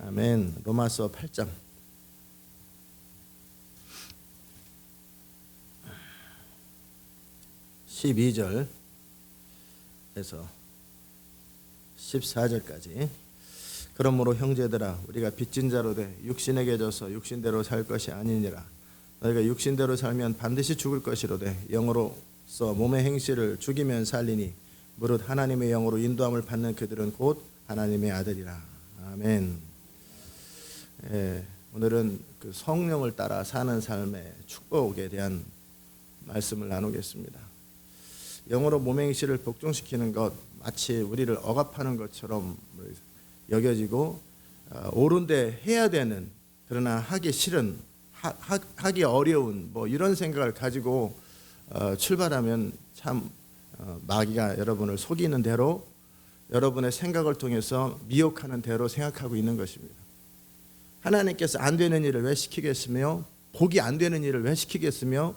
아멘. 로마서 8장 12절에서 14절까지. 그러므로 형제들아, 우리가 빚진 자로 돼 육신에게 져서 육신대로 살 것이 아니니라. 너희가 육신대로 살면 반드시 죽을 것이로되 영으로서 몸의 행실을 죽이면 살리니 무릇 하나님의 영으로 인도함을 받는 그들은 곧 하나님의 아들이라. 아멘. 오늘은 그 성령을 따라 사는 삶의 축복에 대한 말씀을 나누겠습니다. 영으로 몸의 행실을 복종시키는 것, 마치 우리를 억압하는 것처럼 여겨지고 옳은데 해야 되는, 그러나 하기 싫은, 하기 어려운 뭐 이런 생각을 가지고 출발하면 참 마귀가 여러분을 속이는 대로, 여러분의 생각을 통해서 미혹하는 대로 생각하고 있는 것입니다. 하나님께서 안 되는 일을 왜 시키겠으며, 복이 안 되는 일을 왜 시키겠으며,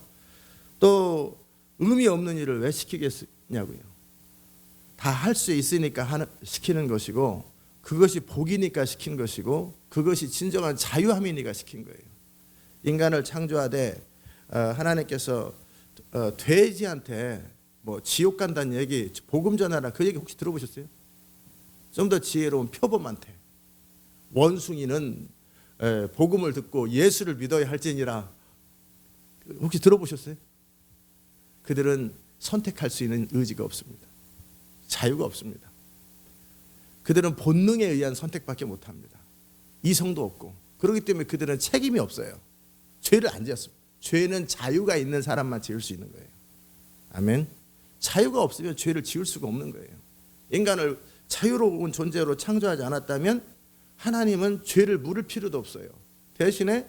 또 의미 없는 일을 왜 시키겠냐고요. 다 할 수 있으니까 시키는 것이고, 그것이 복이니까 시킨 것이고, 그것이 진정한 자유함이니까 시킨 거예요. 인간을 창조하되 하나님께서 돼지한테 뭐 지옥 간다는 얘기, 복음 전하라, 그 얘기 혹시 들어보셨어요? 좀 더 지혜로운 표범한테 원숭이는 복음을 듣고 예수를 믿어야 할지니라, 혹시 들어보셨어요? 그들은 선택할 수 있는 의지가 없습니다. 자유가 없습니다. 그들은 본능에 의한 선택밖에 못합니다. 이성도 없고, 그렇기 때문에 그들은 책임이 없어요. 죄를 안 지었습니다. 죄는 자유가 있는 사람만 지을 수 있는 거예요. 아멘. 자유가 없으면 죄를 지을 수가 없는 거예요. 인간을 자유로운 존재로 창조하지 않았다면 하나님은 죄를 물을 필요도 없어요. 대신에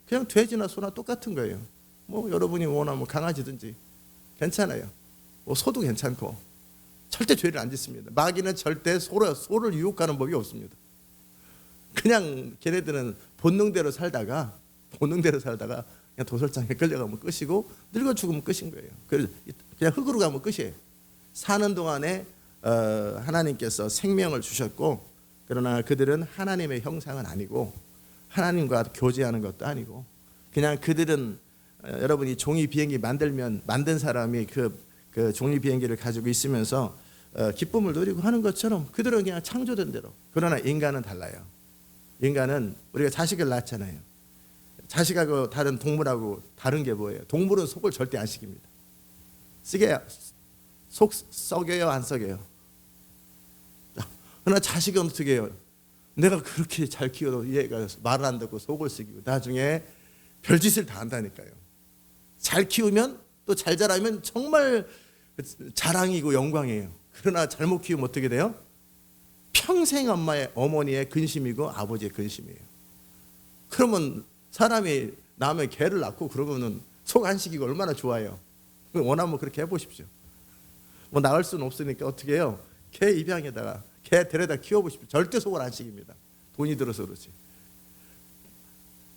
그냥 돼지나 소나 똑같은 거예요. 뭐 여러분이 원하면 강아지든지 괜찮아요. 뭐 소도 괜찮고, 절대 죄를 안 짓습니다. 마귀는 절대 소를 유혹하는 법이 없습니다. 그냥 걔네들은 본능대로 살다가 그냥 도살장에 끌려가면 끝이고, 늙어 죽으면 끝인 거예요. 그냥 흙으로 가면 끝이에요. 사는 동안에 하나님께서 생명을 주셨고, 그러나 그들은 하나님의 형상은 아니고 하나님과 교제하는 것도 아니고, 그냥 그들은 여러분이 종이 비행기 만든 사람이 그 종이 비행기를 가지고 있으면서 기쁨을 누리고 하는 것처럼 그들은 그냥 창조된 대로. 그러나 인간은 달라요. 인간은 우리가 자식을 낳잖아요. 자식하고 다른 동물하고 다른 게 뭐예요? 동물은 속을 절대 안 썩입니다. 속 썩여요, 안 썩여요? 그러나 자식은 어떻게 해요? 내가 그렇게 잘 키워도 얘가 말을 안 듣고 속을 썩이고 나중에 별짓을 다 한다니까요. 잘 키우면, 또 잘 자라면 정말 자랑이고 영광이에요. 그러나 잘못 키우면 어떻게 돼요? 평생 어머니의 근심이고 아버지의 근심이에요. 그러면 사람이 남의 개를 낳고 그러면은 속 안 시키고 얼마나 좋아요. 원하면 그렇게 해보십시오. 뭐 낳을 수는 없으니까 어떻게 해요? 개 입양에다가 개 데려다 키워보십시오. 절대 속을 안 시킵니다. 돈이 들어서 그렇지.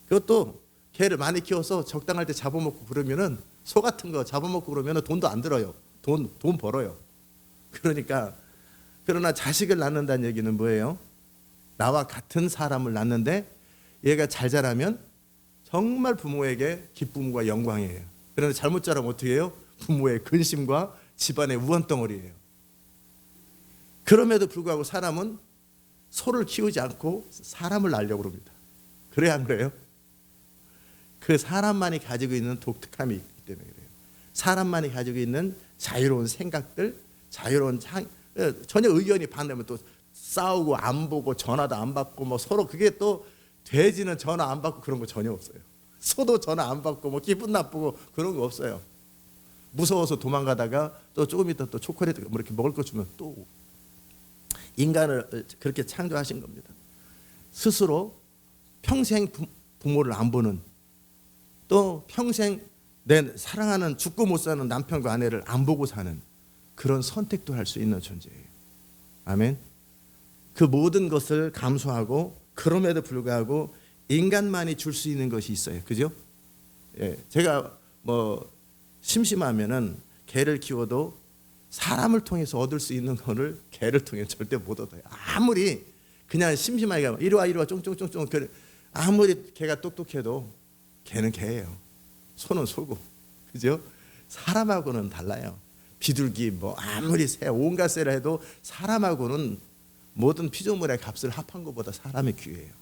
그것도 개를 많이 키워서 적당할 때 잡아먹고 그러면은, 소 같은 거 잡아먹고 그러면은 돈도 안 들어요. 돈 벌어요. 그러나 자식을 낳는다는 얘기는 뭐예요? 나와 같은 사람을 낳는데 얘가 잘 자라면 정말 부모에게 기쁨과 영광이에요. 그런데 잘못 자라면 어떻게 해요? 부모의 근심과 집안의 우원덩어리예요. 그럼에도 불구하고 사람은 소를 키우지 않고 사람을 낳으려고 합니다. 그래야 안 그래요? 그 사람만이 가지고 있는 독특함이 있기 때문에 그래요. 사람만이 가지고 있는 자유로운 생각들, 전혀 의견이 반대면 또 싸우고 안 보고 전화도 안 받고, 뭐 서로 그게 또, 돼지는 전화 안 받고 그런 거 전혀 없어요. 소도 전화 안 받고 뭐 기분 나쁘고 그런 거 없어요. 무서워서 도망가다가 또 조금 있다 또 초콜릿 뭐 이렇게 먹을 거 주면 또. 인간을 그렇게 창조하신 겁니다. 스스로 평생 부모를 안 보는, 또 평생 내 사랑하는, 죽고 못 사는 남편과 아내를 안 보고 사는 그런 선택도 할 수 있는 존재예요. 아멘. 그 모든 것을 감수하고, 그럼에도 불구하고 인간만이 줄 수 있는 것이 있어요. 그죠? 예, 제가 뭐 심심하면은 개를 키워도 사람을 통해서 얻을 수 있는 거를 개를 통해 절대 못 얻어요. 아무리 그냥 심심하게 가면 이리 와 쫑쫑쫑쫑. 아무리 걔가 똑똑해도 걔는 걔예요. 소는 소고, 그죠? 사람하고는 달라요. 비둘기 뭐 아무리 새 온갖 새를 해도 사람하고는 모든 피조물의 값을 합한 것보다 사람이 귀해요.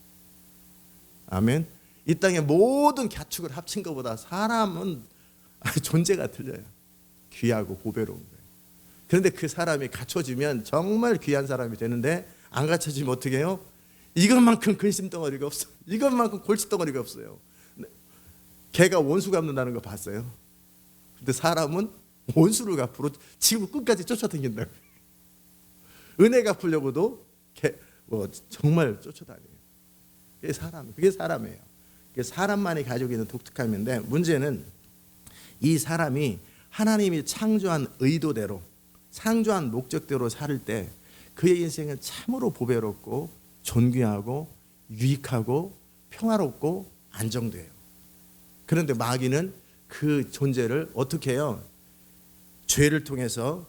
아멘. 이 땅의 모든 가축을 합친 것보다 사람은 존재가 틀려요. 귀하고 고배로운 거예요. 그런데 그 사람이 갖춰지면 정말 귀한 사람이 되는데, 안 갖춰지면 어떻게 해요? 이것만큼 근심덩어리가 없어. 이것만큼 골칫덩어리가 없어요. 개가 원수 갚는다는 거 봤어요? 근데 사람은 원수를 갚으러 지금 끝까지 쫓아다닌다. 은혜 갚으려고도 정말 쫓아다녀요. 그게 사람이에요. 그게 사람만이 가지고 있는 독특함인데, 문제는 이 사람이 하나님이 창조한 의도대로, 창조한 목적대로 살 때 그의 인생은 참으로 보배롭고 존귀하고 유익하고 평화롭고 안정돼요. 그런데 마귀는 그 존재를 어떻게 해요? 죄를 통해서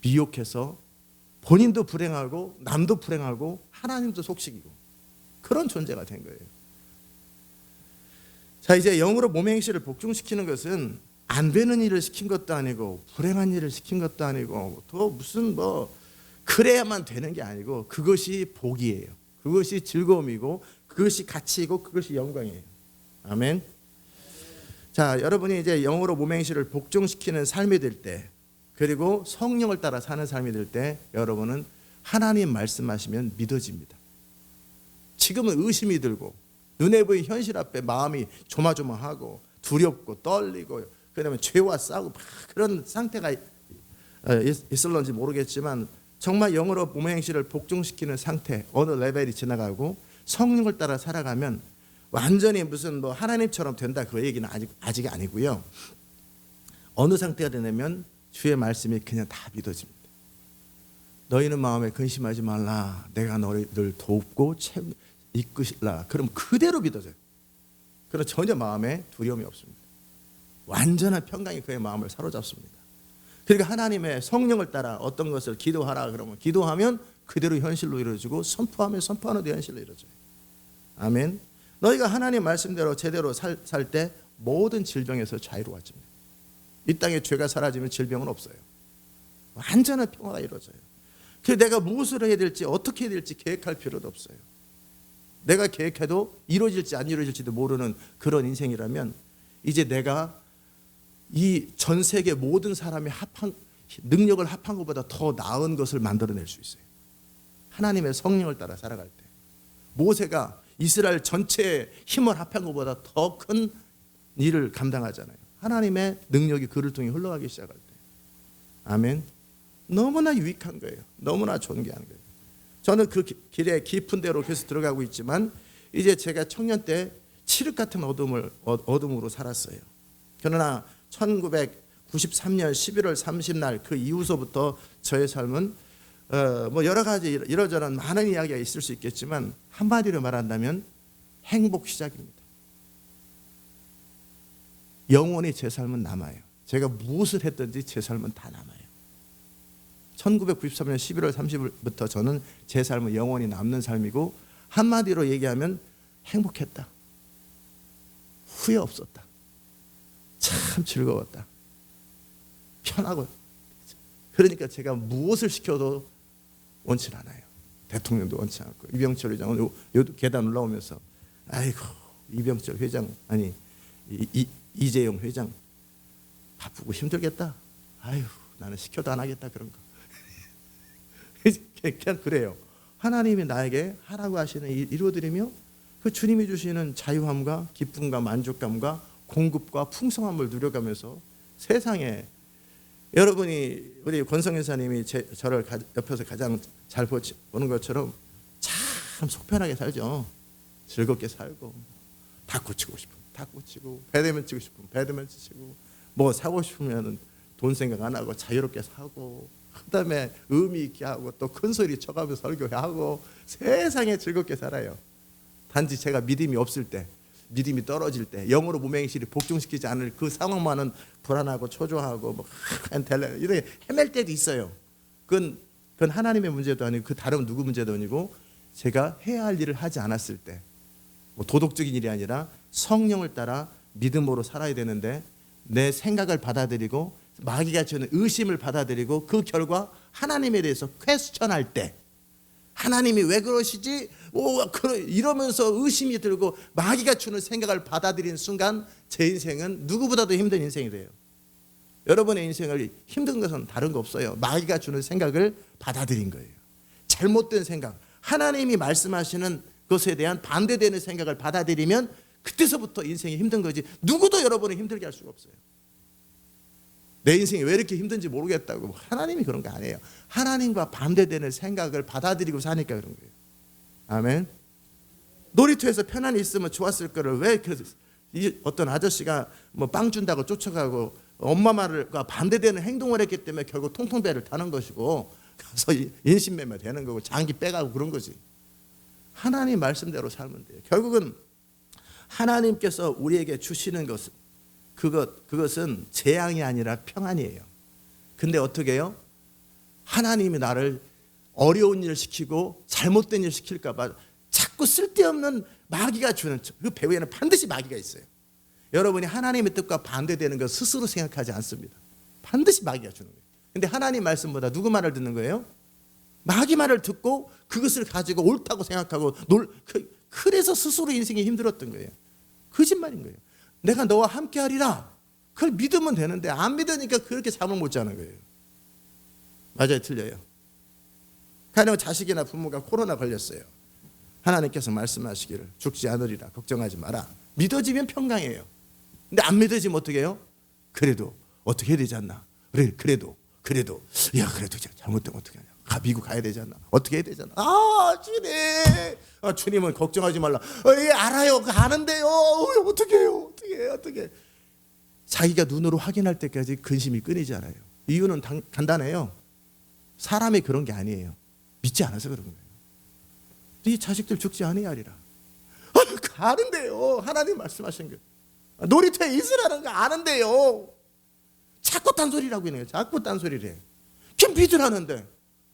미혹해서 본인도 불행하고 남도 불행하고 하나님도 속식이고 그런 존재가 된 거예요. 자, 이제 영으로 몸의 행실을 복종시키는 것은 안 되는 일을 시킨 것도 아니고 불행한 일을 시킨 것도 아니고 또 무슨 그래야만 되는 게 아니고, 그것이 복이에요. 그것이 즐거움이고 그것이 가치이고 그것이 영광이에요. 아멘. 자, 여러분이 이제 영으로 몸의 행실을 복종시키는 삶이 될 때, 그리고 성령을 따라 사는 삶이 될 때, 여러분은 하나님 말씀하시면 믿어집니다. 지금은 의심이 들고 눈에 보이는 현실 앞에 마음이 조마조마하고 두렵고 떨리고, 그다음에 죄와 싸우고 그런 상태가 있을런지 모르겠지만, 정말 영으로 몸의 행실을 복종시키는 상태, 어느 레벨이 지나가고 성령을 따라 살아가면 완전히 무슨 하나님처럼 된다, 그 얘기는 아직 아니고요. 어느 상태가 되냐면 주의 말씀이 그냥 다 믿어집니다. 너희는 마음에 근심하지 말라. 내가 너희를 돕고 이끄실라. 그럼 그대로 믿어져요. 그럼 전혀 마음에 두려움이 없습니다. 완전한 평강이 그의 마음을 사로잡습니다. 그러니까 하나님의 성령을 따라 어떤 것을 기도하라 그러면 기도하면 그대로 현실로 이루어지고, 선포하면 선포하는 대로 현실로 이루어져요. 아멘. 너희가 하나님 말씀대로 제대로 살 때 모든 질병에서 자유로워집니다. 이 땅에 죄가 사라지면 질병은 없어요. 완전한 평화가 이루어져요. 그래서 내가 무엇을 해야 될지 어떻게 해야 될지 계획할 필요도 없어요. 내가 계획해도 이루어질지 안 이루어질지도 모르는 그런 인생이라면, 이제 내가 이 전 세계 모든 사람이 능력을 합한 것보다 더 나은 것을 만들어낼 수 있어요. 하나님의 성령을 따라 살아갈 때. 모세가 이스라엘 전체의 힘을 합한 것보다 더 큰 일을 감당하잖아요. 하나님의 능력이 그를 통해 흘러가기 시작할 때. 아멘. 너무나 유익한 거예요. 너무나 존귀한 거예요. 저는 그 길에 깊은 데로 계속 들어가고 있지만, 이제 제가 청년 때 칠흑 같은 어둠으로 살았어요. 그러나 1993년 11월 30날 그 이후서부터 저의 삶은 여러 가지 이러저런 많은 이야기가 있을 수 있겠지만, 한마디로 말한다면 행복 시작입니다. 영원히 제 삶은 남아요. 제가 무엇을 했든지 제 삶은 다 남아요. 1993년 11월 30일부터 저는 제 삶은 영원히 남는 삶이고, 한마디로 얘기하면 행복했다. 후회 없었다. 참 즐거웠다. 편하고. 그러니까 제가 무엇을 시켜도 원치 않아요. 대통령도 원치 않고. 이병철 회장은 요 계단 올라오면서 아이고 이병철 회장 아니 이재용 회장 바쁘고 힘들겠다. 아유 나는 시켜도 안 하겠다 그런 거. 그냥 그래요. 하나님이 나에게 하라고 하시는 일 이루어드리며, 그 주님이 주시는 자유함과 기쁨과 만족감과 공급과 풍성함을 누려가면서 세상에, 여러분이 우리 권성 여사님이 저를 옆에서 가장 잘 보는 것처럼 참 속편하게 살죠. 즐겁게 살고, 탁구 치고 싶으면 탁구 치고, 배드민턴 치고 싶으면 배드민턴 치고, 뭐 사고 싶으면 돈 생각 안 하고 자유롭게 사고, 그다음에 의미 있게 하고, 또 큰 소리 쳐가면서 설교하고, 세상에 즐겁게 살아요. 단지 제가 믿음이 없을 때, 믿음이 떨어질 때, 영으로 몸의 행실이 복종시키지 않을 그 상황만은 불안하고 초조하고 이렇게 헤맬 때도 있어요. 그건 하나님의 문제도 아니고 그 다른 누구 문제도 아니고 제가 해야 할 일을 하지 않았을 때, 뭐 도덕적인 일이 아니라 성령을 따라 믿음으로 살아야 되는데 내 생각을 받아들이고 마귀가 주는 의심을 받아들이고 그 결과 하나님에 대해서 퀘스천할 때, 하나님이 왜 그러시지? 이러면서 의심이 들고 마귀가 주는 생각을 받아들이는 순간 제 인생은 누구보다도 힘든 인생이 돼요. 여러분의 인생을 힘든 것은 다른 거 없어요. 마귀가 주는 생각을 받아들인 거예요. 잘못된 생각, 하나님이 말씀하시는 것에 대한 반대되는 생각을 받아들이면 그때서부터 인생이 힘든 거지, 누구도 여러분을 힘들게 할 수가 없어요. 내 인생이 왜 이렇게 힘든지 모르겠다고, 하나님이 그런 거 아니에요. 하나님과 반대되는 생각을 받아들이고 사니까 그런 거예요. 아멘. 놀이터에서 편안히 있으면 좋았을 거를 왜 어떤 아저씨가 뭐 빵 준다고 쫓아가고 엄마 말과 반대되는 행동을 했기 때문에 결국 통통배를 타는 것이고, 가서 인신매매 되는 거고 장기 빼가고 그런 거지. 하나님 말씀대로 살면 돼요. 결국은 하나님께서 우리에게 주시는 것은 그것은 재앙이 아니라 평안이에요. 근데 어떻게 해요? 하나님이 나를 어려운 일을 시키고 잘못된 일을 시킬까 봐 자꾸 쓸데없는 마귀가 주는, 그 배후에는 반드시 마귀가 있어요. 여러분이 하나님의 뜻과 반대되는 것 스스로 생각하지 않습니다. 반드시 마귀가 주는 거예요. 근데 하나님 말씀보다 누구 말을 듣는 거예요? 마귀 말을 듣고 그것을 가지고 옳다고 생각하고 그래서 스스로 인생이 힘들었던 거예요. 거짓말인 거예요. 내가 너와 함께 하리라, 그걸 믿으면 되는데 안 믿으니까 그렇게 잠을 못 자는 거예요. 맞아요, 틀려요? 가령 자식이나 부모가 코로나 걸렸어요. 하나님께서 말씀하시기를 죽지 않으리라, 걱정하지 마라. 믿어지면 평강이에요. 근데 안 믿어지면 어떻게 해요? 그래도 어떻게 해야 되지 않나? 그래도 야, 그래도 잘못되면 어떻게 하냐? 미국 가야 되지 않나? 어떻게 해야 되지 않나? 주님, 주님은 걱정하지 말라. 예, 알아요, 아는데요. 어떻게 해요? 어떻게? 자기가 눈으로 확인할 때까지 근심이 끊이지 않아요. 이유는 간단해요. 사람이 그런 게 아니에요. 믿지 않아서 그런 거예요. 이 자식들 죽지 아니하리라 하리라. 아는데요. 하나님 말씀하신 거. 놀이터에 있으라는 거 아는데요. 자꾸 딴소리라고 있는 거예요. 자꾸 딴소리를 해. 그냥 믿으라는데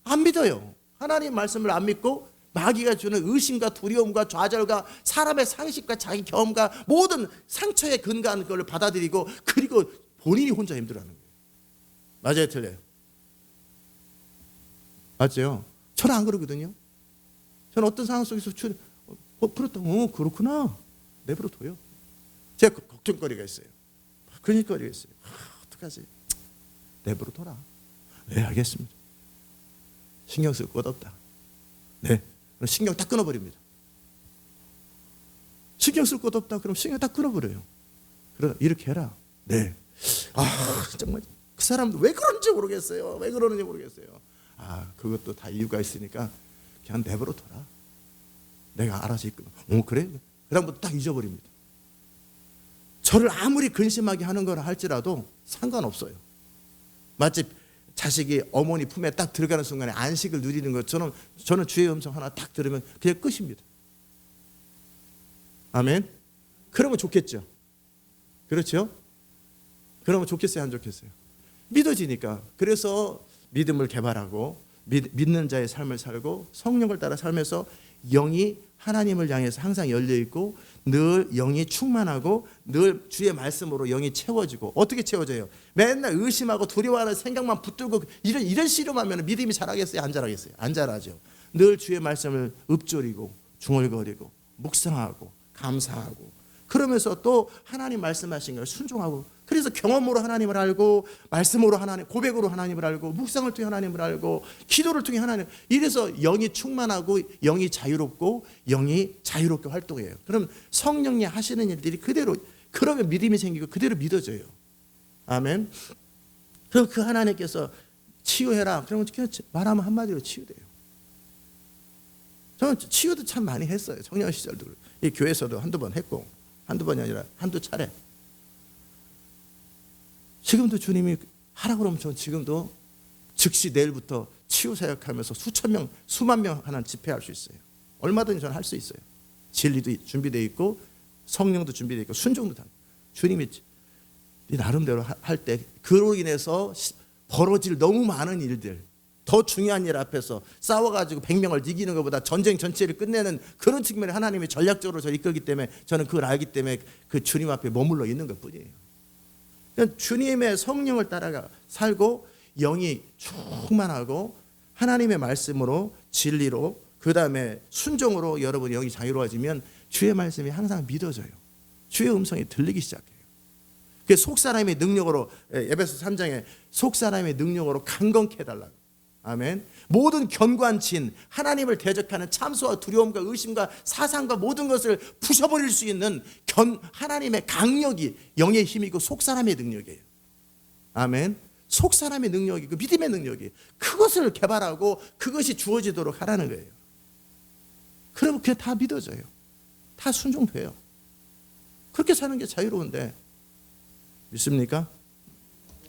안 믿어요. 하나님 말씀을 안 믿고 마귀가 주는 의심과 두려움과 좌절과 사람의 상식과 자기 경험과 모든 상처에 근거한 걸 받아들이고, 그리고 본인이 혼자 힘들어하는 거예요. 맞아요, 틀려요? 맞죠? 저는 안 그러거든요. 저는 어떤 상황 속에서 그렇구나, 내버려둬요. 제가 걱정거리가 있어요. 근심거리가 있어요. 어떡하지? 내버려둬라. 네, 알겠습니다. 신경 쓸 것 없다. 네, 그럼 신경 딱 끊어버립니다. 신경 쓸 것 없다. 그럼 신경 딱 끊어버려요. 그러다 이렇게 해라. 네. 정말 그 사람도 왜 그런지 모르겠어요. 왜 그러는지 모르겠어요. 그것도 다 이유가 있으니까 그냥 내버려둬라. 내가 알아서 이끌어. 그래? 그다음부터 딱 잊어버립니다. 저를 아무리 근심하게 하는 거라 할지라도 상관없어요. 마치 자식이 어머니 품에 딱 들어가는 순간에 안식을 누리는 것처럼 저는 주의 음성 하나 딱 들으면 그냥 끝입니다. 아멘. 그러면 좋겠죠. 그렇죠? 그러면 좋겠어요, 안 좋겠어요? 믿어지니까. 그래서 믿음을 개발하고 믿는 자의 삶을 살고 성령을 따라 살면서 영이 하나님을 향해서 항상 열려 있고 늘 영이 충만하고 늘 주의 말씀으로 영이 채워지고. 어떻게 채워져요? 맨날 의심하고 두려워하는 생각만 붙들고 이런 씨름하면 믿음이 자라겠어요? 안 자라겠어요? 안 자라죠. 늘 주의 말씀을 읊조리고 중얼거리고 묵상하고 감사하고, 그러면서 또 하나님 말씀하신 걸 순종하고, 그래서 경험으로 하나님을 알고 말씀으로 하나님, 고백으로 하나님을 알고 묵상을 통해 하나님을 알고 기도를 통해 하나님, 이래서 영이 충만하고 영이 자유롭고 영이 자유롭게 활동해요. 그럼 성령이 하시는 일들이 그대로, 그러면 믿음이 생기고 그대로 믿어져요. 아멘. 그럼 그 하나님께서 치유해라 그러면 그냥 말하면 한마디로 치유돼요. 저는 치유도 참 많이 했어요. 청년 시절도 이 교회에서도 한두 번 했고, 한두 번이 아니라 한두 차례. 지금도 주님이 하라 그러면 전 지금도 즉시 내일부터 치유 사역하면서 수천 명, 수만 명 하나 집회할 수 있어요. 얼마든지 저는 할 수 있어요. 진리도 준비되어 있고 성령도 준비되어 있고 순종도 다. 주님이 네 나름대로 할 때 그로 인해서 벌어질 너무 많은 일들, 더 중요한 일 앞에서 싸워가지고 100명을 이기는 것보다 전쟁 전체를 끝내는 그런 측면에 하나님이 전략적으로 저 이끌기 때문에 저는 그걸 알기 때문에 그 주님 앞에 머물러 있는 것뿐이에요. 그러니까 주님의 성령을 따라가 살고 영이 충만하고 하나님의 말씀으로 진리로 그 다음에 순종으로 여러분 영이 자유로워지면 주의 말씀이 항상 믿어져요. 주의 음성이 들리기 시작해요. 그 속사람의 능력으로 에베소 3장에 속사람의 능력으로 강건케 해달라고. 아멘. 모든 견고한 진, 하나님을 대적하는 참소와 두려움과 의심과 사상과 모든 것을 부셔버릴 수 있는 하나님의 강력이 영의 힘이고 속사람의 능력이에요. 아멘. 속사람의 능력이 그 믿음의 능력이 그것을 개발하고 그것이 주어지도록 하라는 거예요. 그러면 그게 다 믿어져요. 다 순종돼요. 그렇게 사는 게 자유로운데 믿습니까?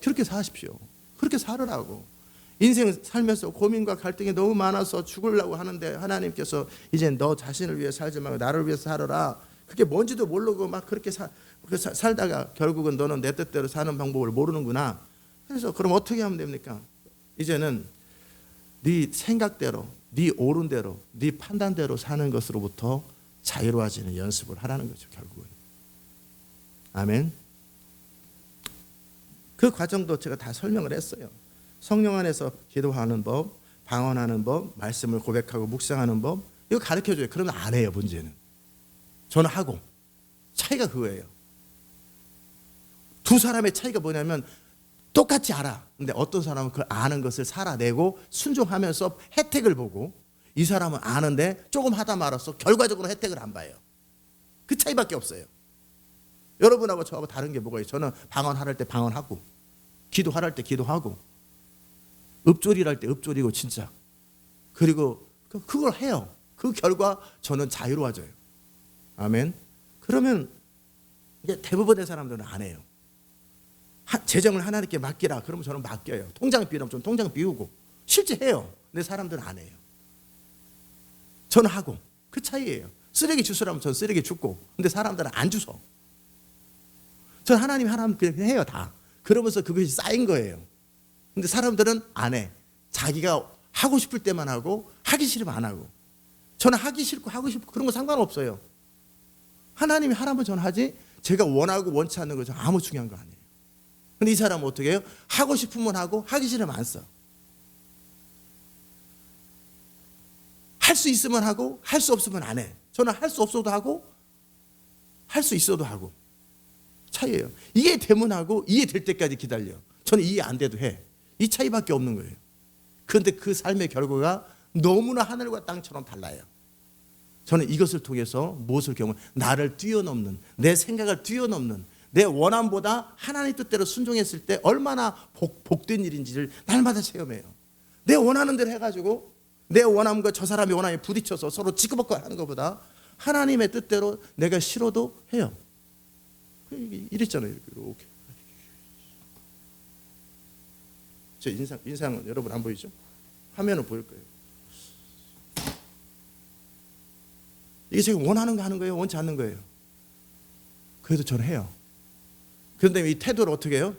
그렇게 사십시오. 그렇게 살으라고. 인생 살면서 고민과 갈등이 너무 많아서 죽으려고 하는데 하나님께서 이제 너 자신을 위해 살지 말고 나를 위해서 살아라. 그게 뭔지도 모르고 막 그렇게 살다가 결국은 너는 내 뜻대로 사는 방법을 모르는구나. 그래서 그럼 어떻게 하면 됩니까? 이제는 네 생각대로, 네 옳은 대로, 네 판단대로 사는 것으로부터 자유로워지는 연습을 하라는 거죠. 결국은. 아멘. 그 과정도 제가 다 설명을 했어요. 성령 안에서 기도하는 법, 방언하는 법, 말씀을 고백하고 묵상하는 법, 이거 가르쳐줘요. 그러면 안 해요. 문제는. 저는 하고. 차이가 그거예요. 두 사람의 차이가 뭐냐면 똑같이 알아. 근데 어떤 사람은 그 아는 것을 살아내고 순종하면서 혜택을 보고, 이 사람은 아는데 조금 하다 말았어. 결과적으로 혜택을 안 봐요. 그 차이밖에 없어요. 여러분하고 저하고 다른 게 뭐가 있어요? 저는 방언할 때 방언하고, 기도할 때 기도하고, 읍조리할 때 읍조리고 진짜. 그리고 그걸 해요. 그 결과 저는 자유로워져요. 아멘. 그러면 이제 대부분의 사람들은 안 해요. 재정을 하나님께 맡기라. 그러면 저는 맡겨요. 통장 비우면 저는 통장 비우고 실제 해요. 근데 사람들은 안 해요. 저는 하고. 그 차이예요. 쓰레기 주스라면 저는 쓰레기 줍고, 근데 사람들은 안 주서. 저는 하나님 그냥 해요 다. 그러면서 그것이 쌓인 거예요. 근데 사람들은 안 해. 자기가 하고 싶을 때만 하고 하기 싫으면 안 하고. 저는 하기 싫고 하고 싶고 그런 거 상관없어요. 하나님이 하라면 저는 하지, 제가 원하고 원치 않는 거 아무 중요한 거 아니에요. 근데 이 사람은 어떻게 해요? 하고 싶으면 하고 하기 싫으면 안 써. 할 수 있으면 하고 할 수 없으면 안 해. 저는 할 수 없어도 하고 할 수 있어도 하고. 차이예요. 이해되면 하고 이해될 때까지 기다려. 저는 이해 안 돼도 해. 이 차이밖에 없는 거예요. 그런데 그 삶의 결과가 너무나 하늘과 땅처럼 달라요. 저는 이것을 통해서 무엇을 경험해? 나를 뛰어넘는, 내 생각을 뛰어넘는, 내 원함보다 하나님 뜻대로 순종했을 때 얼마나 복된 일인지를 날마다 체험해요. 내 원하는 대로 해가지고 내 원함과 저 사람의 원함이 부딪혀서 서로 지구벅고 하는 것보다 하나님의 뜻대로 내가 싫어도 해요. 이랬잖아요. 이렇게. 제 인상은 여러분 안 보이죠? 화면은 보일 거예요. 이게 제가 원하는 거 하는 거예요? 원치 않는 거예요? 그래도 저는 해요. 그런데 이 태도를 어떻게 해요?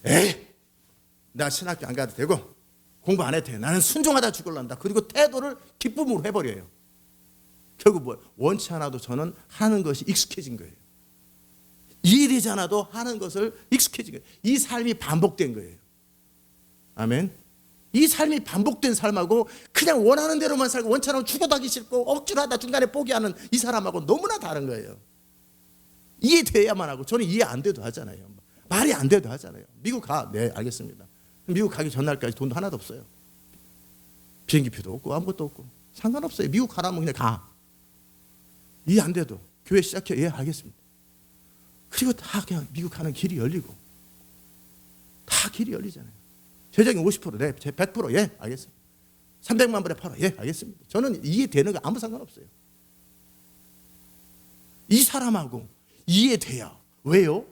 에이, 나 신학교 안 가도 되고 공부 안 해도 돼. 나는 순종하다 죽을란다. 그리고 태도를 기쁨으로 해버려요. 결국 뭐예요? 원치 않아도 저는 하는 것이 익숙해진 거예요. 이해되지 않아도 하는 것을 익숙해진 거예요. 이 삶이 반복된 거예요. 아멘. 이 삶이 반복된 삶하고 그냥 원하는 대로만 살고 원치 않으면 죽어도 하기 싫고 억지로 하다 중간에 포기하는 이 사람하고 너무나 다른 거예요. 이해돼야만 하고, 저는 이해 안 돼도 하잖아요. 말이 안 돼도 하잖아요. 미국 가. 네, 알겠습니다. 미국 가기 전날까지 돈도 하나도 없어요. 비행기표도 없고 아무것도 없고 상관없어요. 미국 가라면 그냥 가. 이해 안 돼도 교회 시작해. 예, 알겠습니다. 그리고 다 그냥 미국 가는 길이 열리고, 다 길이 열리잖아요. 재정이 50%, 네, 100%, 예, 알겠습니다. 300만 불에 팔아, 예, 알겠습니다. 저는 이해되는 거 아무 상관없어요. 이 사람하고 이해돼야. 왜요?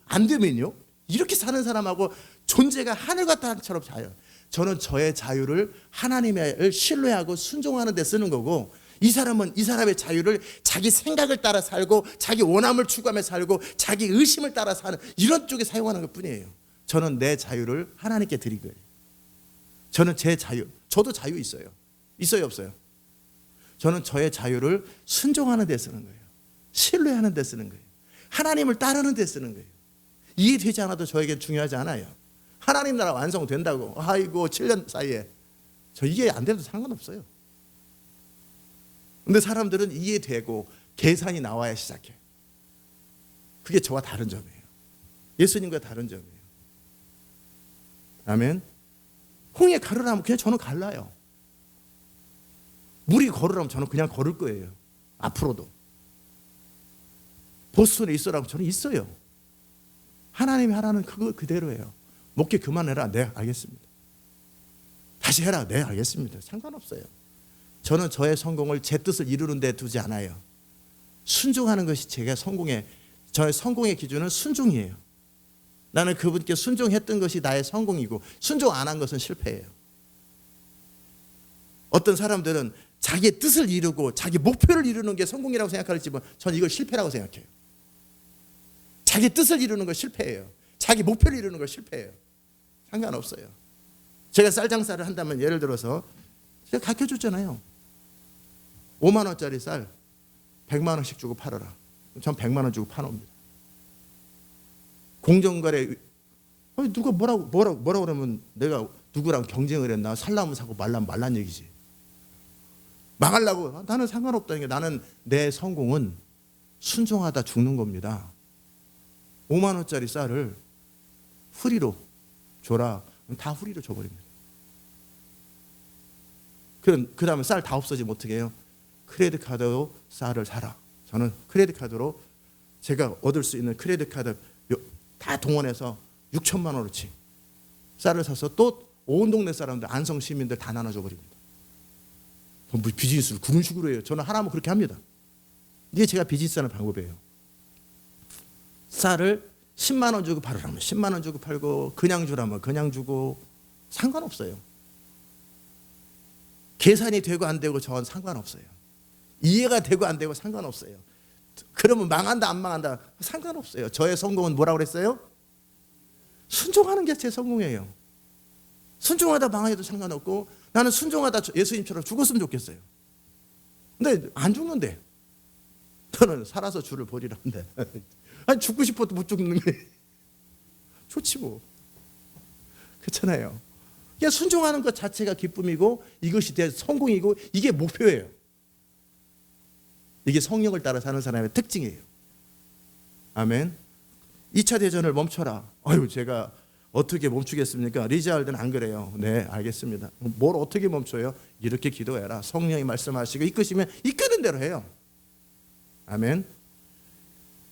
안 되면요? 이렇게 사는 사람하고 존재가 하늘과 땅처럼 자요. 저는 저의 자유를 하나님을 신뢰하고 순종하는 데 쓰는 거고, 이 사람은 이 사람의 자유를 자기 생각을 따라 살고 자기 원함을 추구하며 살고 자기 의심을 따라 사는 이런 쪽에 사용하는 것 뿐이에요. 저는 내 자유를 하나님께 드린 거예요. 저는 제 자유, 저도 자유 있어요. 있어요, 없어요? 저는 저의 자유를 순종하는 데 쓰는 거예요. 신뢰하는 데 쓰는 거예요. 하나님을 따르는 데 쓰는 거예요. 이해되지 않아도 저에겐 중요하지 않아요. 하나님 나라 완성된다고, 아이고 7년 사이에, 저 이해 안 돼도 상관없어요. 근데 사람들은 이해되고 계산이 나와야 시작해요. 그게 저와 다른 점이에요. 예수님과 다른 점이에요. 아멘. 홍해 가르라면 그냥 저는 갈라요. 물이 걸으라면 저는 그냥 걸을 거예요. 앞으로도. 보스턴에 있으라고 저는 있어요. 하나님이 하라는 그거 그대로예요. 목회 그만해라. 네, 알겠습니다. 다시 해라. 네, 알겠습니다. 상관없어요. 저는 저의 성공을 제 뜻을 이루는 데 두지 않아요. 순종하는 것이 제가 저의 성공의 기준은 순종이에요. 나는 그분께 순종했던 것이 나의 성공이고 순종 안 한 것은 실패예요. 어떤 사람들은 자기의 뜻을 이루고 자기 목표를 이루는 게 성공이라고 생각할지만 저는 이걸 실패라고 생각해요. 자기 뜻을 이루는 건 실패예요. 자기 목표를 이루는 건 실패예요. 상관없어요. 제가 쌀 장사를 한다면 예를 들어서 제가 가르쳐줬잖아요. 5만 원짜리 쌀 100만 원씩 주고 팔아라. 전 100만 원 주고 파놉니다. 공정거래, 누가 뭐라고 그러면 내가 누구랑 경쟁을 했나? 살라면 사고 말라면 말란 얘기지. 망하려고 나는 상관없다는 게, 나는 내 성공은 순종하다 죽는 겁니다. 5만 원짜리 쌀을 후리로 줘라. 다 후리로 줘버립니다. 그 다음에 쌀 다 없어지면 어떻게 해요? 크레딧 카드로 쌀을 사라. 저는 크레딧 카드로 제가 얻을 수 있는 크레딧 카드 다 동원해서 6천만 원어치 쌀을 사서 또 온 동네 사람들, 안성 시민들 다 나눠줘 버립니다. 비즈니스를 그런 식으로 해요. 저는 하라면 그렇게 합니다. 이게 제가 비즈니스하는 방법이에요. 쌀을 10만 원 주고 팔으라면 10만 원 주고 팔고, 그냥 주라면 그냥 주고, 상관없어요. 계산이 되고 안 되고 저는 상관없어요. 이해가 되고 안 되고 상관없어요. 그러면 망한다 안 망한다 상관없어요. 저의 성공은 뭐라고 그랬어요? 순종하는 게 제 성공이에요. 순종하다 망해도 상관없고, 나는 순종하다 예수님처럼 죽었으면 좋겠어요. 근데 안 죽는데, 저는 살아서 주를 버리라는데 아니 죽고 싶어도 못 죽는 거예요. 좋지 뭐. 그렇잖아요. 그냥 순종하는 것 자체가 기쁨이고, 이것이 내 성공이고, 이게 목표예요. 이게 성령을 따라 사는 사람의 특징이에요. 아멘. 2차 대전을 멈춰라. 아유, 제가 어떻게 멈추겠습니까? 리자알드는 안 그래요. 네, 알겠습니다. 뭘 어떻게 멈춰요? 이렇게 기도해라. 성령이 말씀하시고 이끄시면 이끄는 대로 해요. 아멘.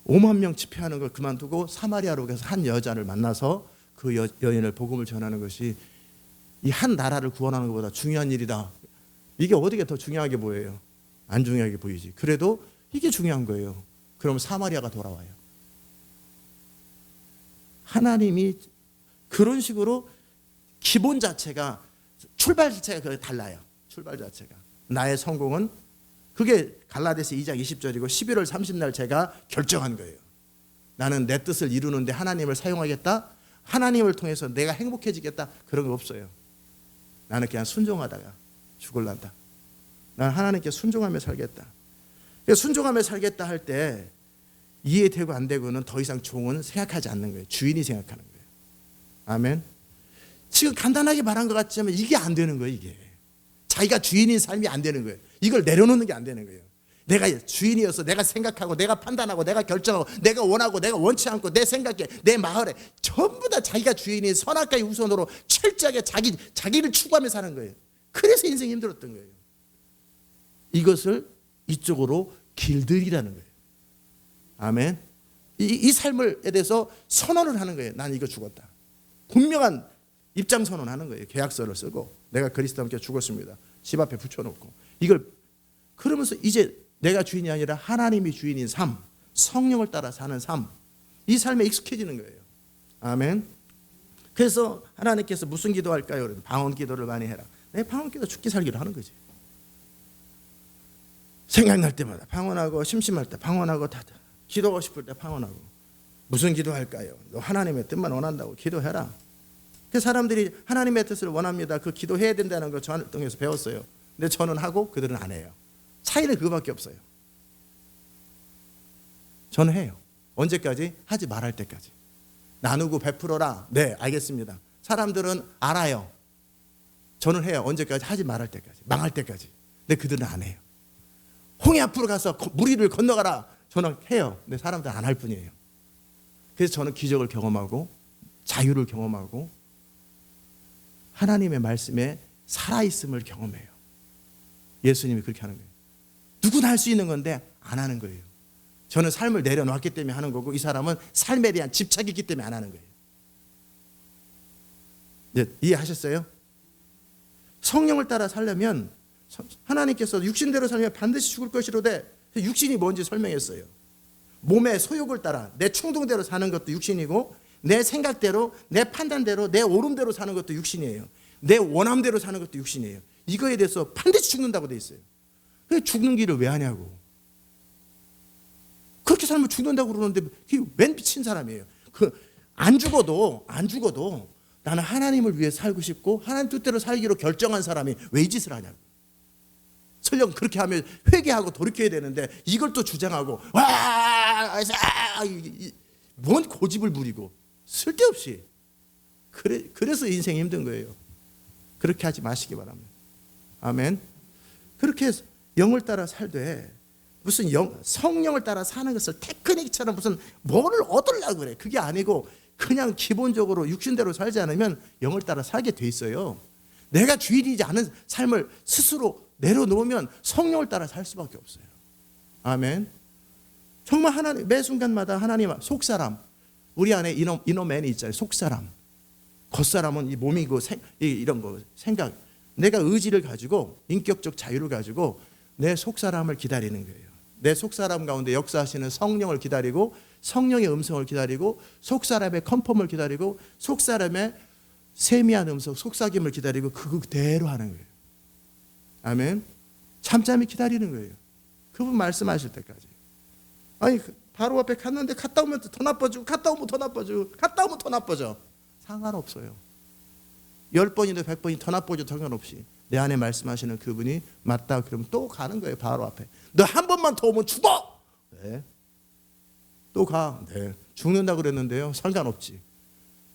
5만 명 집회하는 걸 그만두고 사마리아로 가서 한 여자를 만나서 그 여인을 복음을 전하는 것이 이 한 나라를 구원하는 것보다 중요한 일이다. 이게 어디가 더 중요하게 보여요? 안 중요하게 보이지. 그래도 이게 중요한 거예요. 그러면 사마리아가 돌아와요. 하나님이 그런 식으로 기본 자체가, 출발 자체가 달라요. 출발 자체가. 나의 성공은, 그게 갈라디아서 2장 20절이고 11월 30날 제가 결정한 거예요. 나는 내 뜻을 이루는데 하나님을 사용하겠다. 하나님을 통해서 내가 행복해지겠다. 그런 거 없어요. 나는 그냥 순종하다가 죽을란다. 나는 하나님께 순종하며 살겠다. 순종하며 살겠다 할 때 이해되고 안 되고는 더 이상 종은 생각하지 않는 거예요. 주인이 생각하는 거예요. 아멘. 지금 간단하게 말한 것 같지만 이게 안 되는 거예요. 이게 자기가 주인인 삶이 안 되는 거예요. 이걸 내려놓는 게 안 되는 거예요. 내가 주인이어서 내가 생각하고 내가 판단하고 내가 결정하고 내가 원하고 내가 원치 않고 내 생각에 내 마을에 전부 다 자기가 주인인 선악과의 우선으로 철저하게 자기를 추구하며 사는 거예요. 그래서 인생이 힘들었던 거예요. 이것을 이쪽으로 길들이라는 거예요. 아멘. 이 삶에 대해서 선언을 하는 거예요. 난 이거 죽었다. 분명한 입장 선언하는 거예요. 계약서를 쓰고 내가 그리스도와 함께 죽었습니다. 집 앞에 붙여놓고 이걸, 그러면서 이제 내가 주인이 아니라 하나님이 주인인 삶, 성령을 따라 사는 삶, 이 삶에 익숙해지는 거예요. 아멘. 그래서 하나님께서 무슨 기도할까요? 방언 기도를 많이 해라. 내 방언 기도 죽기 살기로 하는 거지. 생각날 때마다 방언하고, 심심할 때 방언하고, 다 기도하고 싶을 때 방언하고. 무슨 기도할까요? 너 하나님의 뜻만 원한다고 기도해라. 그 사람들이 하나님의 뜻을 원합니다. 그 기도해야 된다는 거 저를 통해서 배웠어요. 근데 저는 하고 그들은 안 해요. 차이는 그거밖에 없어요. 저는 해요. 언제까지? 하지 말할 때까지. 나누고 베풀어라. 네, 알겠습니다. 사람들은 알아요. 저는 해요. 언제까지? 하지 말할 때까지. 망할 때까지. 근데 그들은 안 해요. 홍해 앞으로 가서 무리를 건너가라. 저는 해요. 근데 사람들은 안 할 뿐이에요. 그래서 저는 기적을 경험하고 자유를 경험하고 하나님의 말씀에 살아있음을 경험해요. 예수님이 그렇게 하는 거예요. 누구나 할 수 있는 건데 안 하는 거예요. 저는 삶을 내려놓았기 때문에 하는 거고 이 사람은 삶에 대한 집착이 있기 때문에 안 하는 거예요. 네, 이해하셨어요? 성령을 따라 살려면 하나님께서 육신대로 살면 반드시 죽을 것이로되 육신이 뭔지 설명했어요. 몸의 소욕을 따라 내 충동대로 사는 것도 육신이고 내 생각대로 내 판단대로 내 오름대로 사는 것도 육신이에요. 내 원함대로 사는 것도 육신이에요. 이거에 대해서 반드시 죽는다고 돼 있어요. 죽는 길을 왜 하냐고. 그렇게 살면 죽는다고 그러는데 웬 미친 사람이에요. 안 죽어도 나는 하나님을 위해 살고 싶고 하나님 뜻대로 살기로 결정한 사람이 왜 이 짓을 하냐고. 설령 그렇게 하면 회개하고 돌이켜야 되는데 이걸 또 주장하고 뭔 고집을 부리고 쓸데없이 그래서 인생이 힘든 거예요. 그렇게 하지 마시기 바랍니다. 아멘. 그렇게 영을 따라 살되 무슨 성령을 따라 사는 것을 테크닉처럼 무슨 뭐를 얻으려고 그래. 그게 아니고 그냥 기본적으로 육신대로 살지 않으면 영을 따라 살게 돼 있어요. 내가 주인이지 않은 삶을 스스로 내려놓으면 성령을 따라 살 수밖에 없어요. 아멘. 정말 하나님 매 순간마다 하나님 속사람 우리 안에 이너맨이 있잖아요. 속사람 겉사람은 이 몸이고 이런 거 생각 내가 의지를 가지고 인격적 자유를 가지고 내 속사람을 기다리는 거예요. 내 속사람 가운데 역사하시는 성령을 기다리고 성령의 음성을 기다리고 속사람의 컨펌을 기다리고 속사람의 세미한 음성 속삭임을 기다리고 그대로 하는 거예요. 아멘. 잠잠히 기다리는 거예요. 그분 말씀하실 때까지. 아니 바로 앞에 갔는데 갔다 오면 더 나빠지고 갔다 오면 더 나빠지고 갔다 오면 더 나빠져. 상관없어요. 10번이든 100번이 더 나빠져도 상관없이 내 안에 말씀하시는 그분이 맞다 그러면 또 가는 거예요. 바로 앞에. 너 한 번만 더 오면 죽어. 네. 또 가. 네. 죽는다 그랬는데요. 상관없지.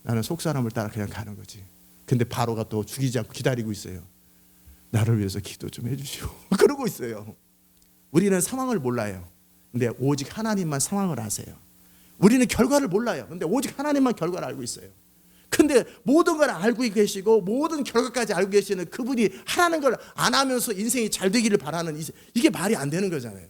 나는 속사람을 따라 그냥 가는 거지. 근데 바로가 또 죽이지 않고 기다리고 있어요. 나를 위해서 기도 좀 해주시오. 그러고 있어요. 우리는 상황을 몰라요. 근데 오직 하나님만 상황을 아세요. 우리는 결과를 몰라요. 근데 오직 하나님만 결과를 알고 있어요. 근데 모든 걸 알고 계시고 모든 결과까지 알고 계시는 그분이 하라는 걸 안 하면서 인생이 잘 되기를 바라는 이게 말이 안 되는 거잖아요.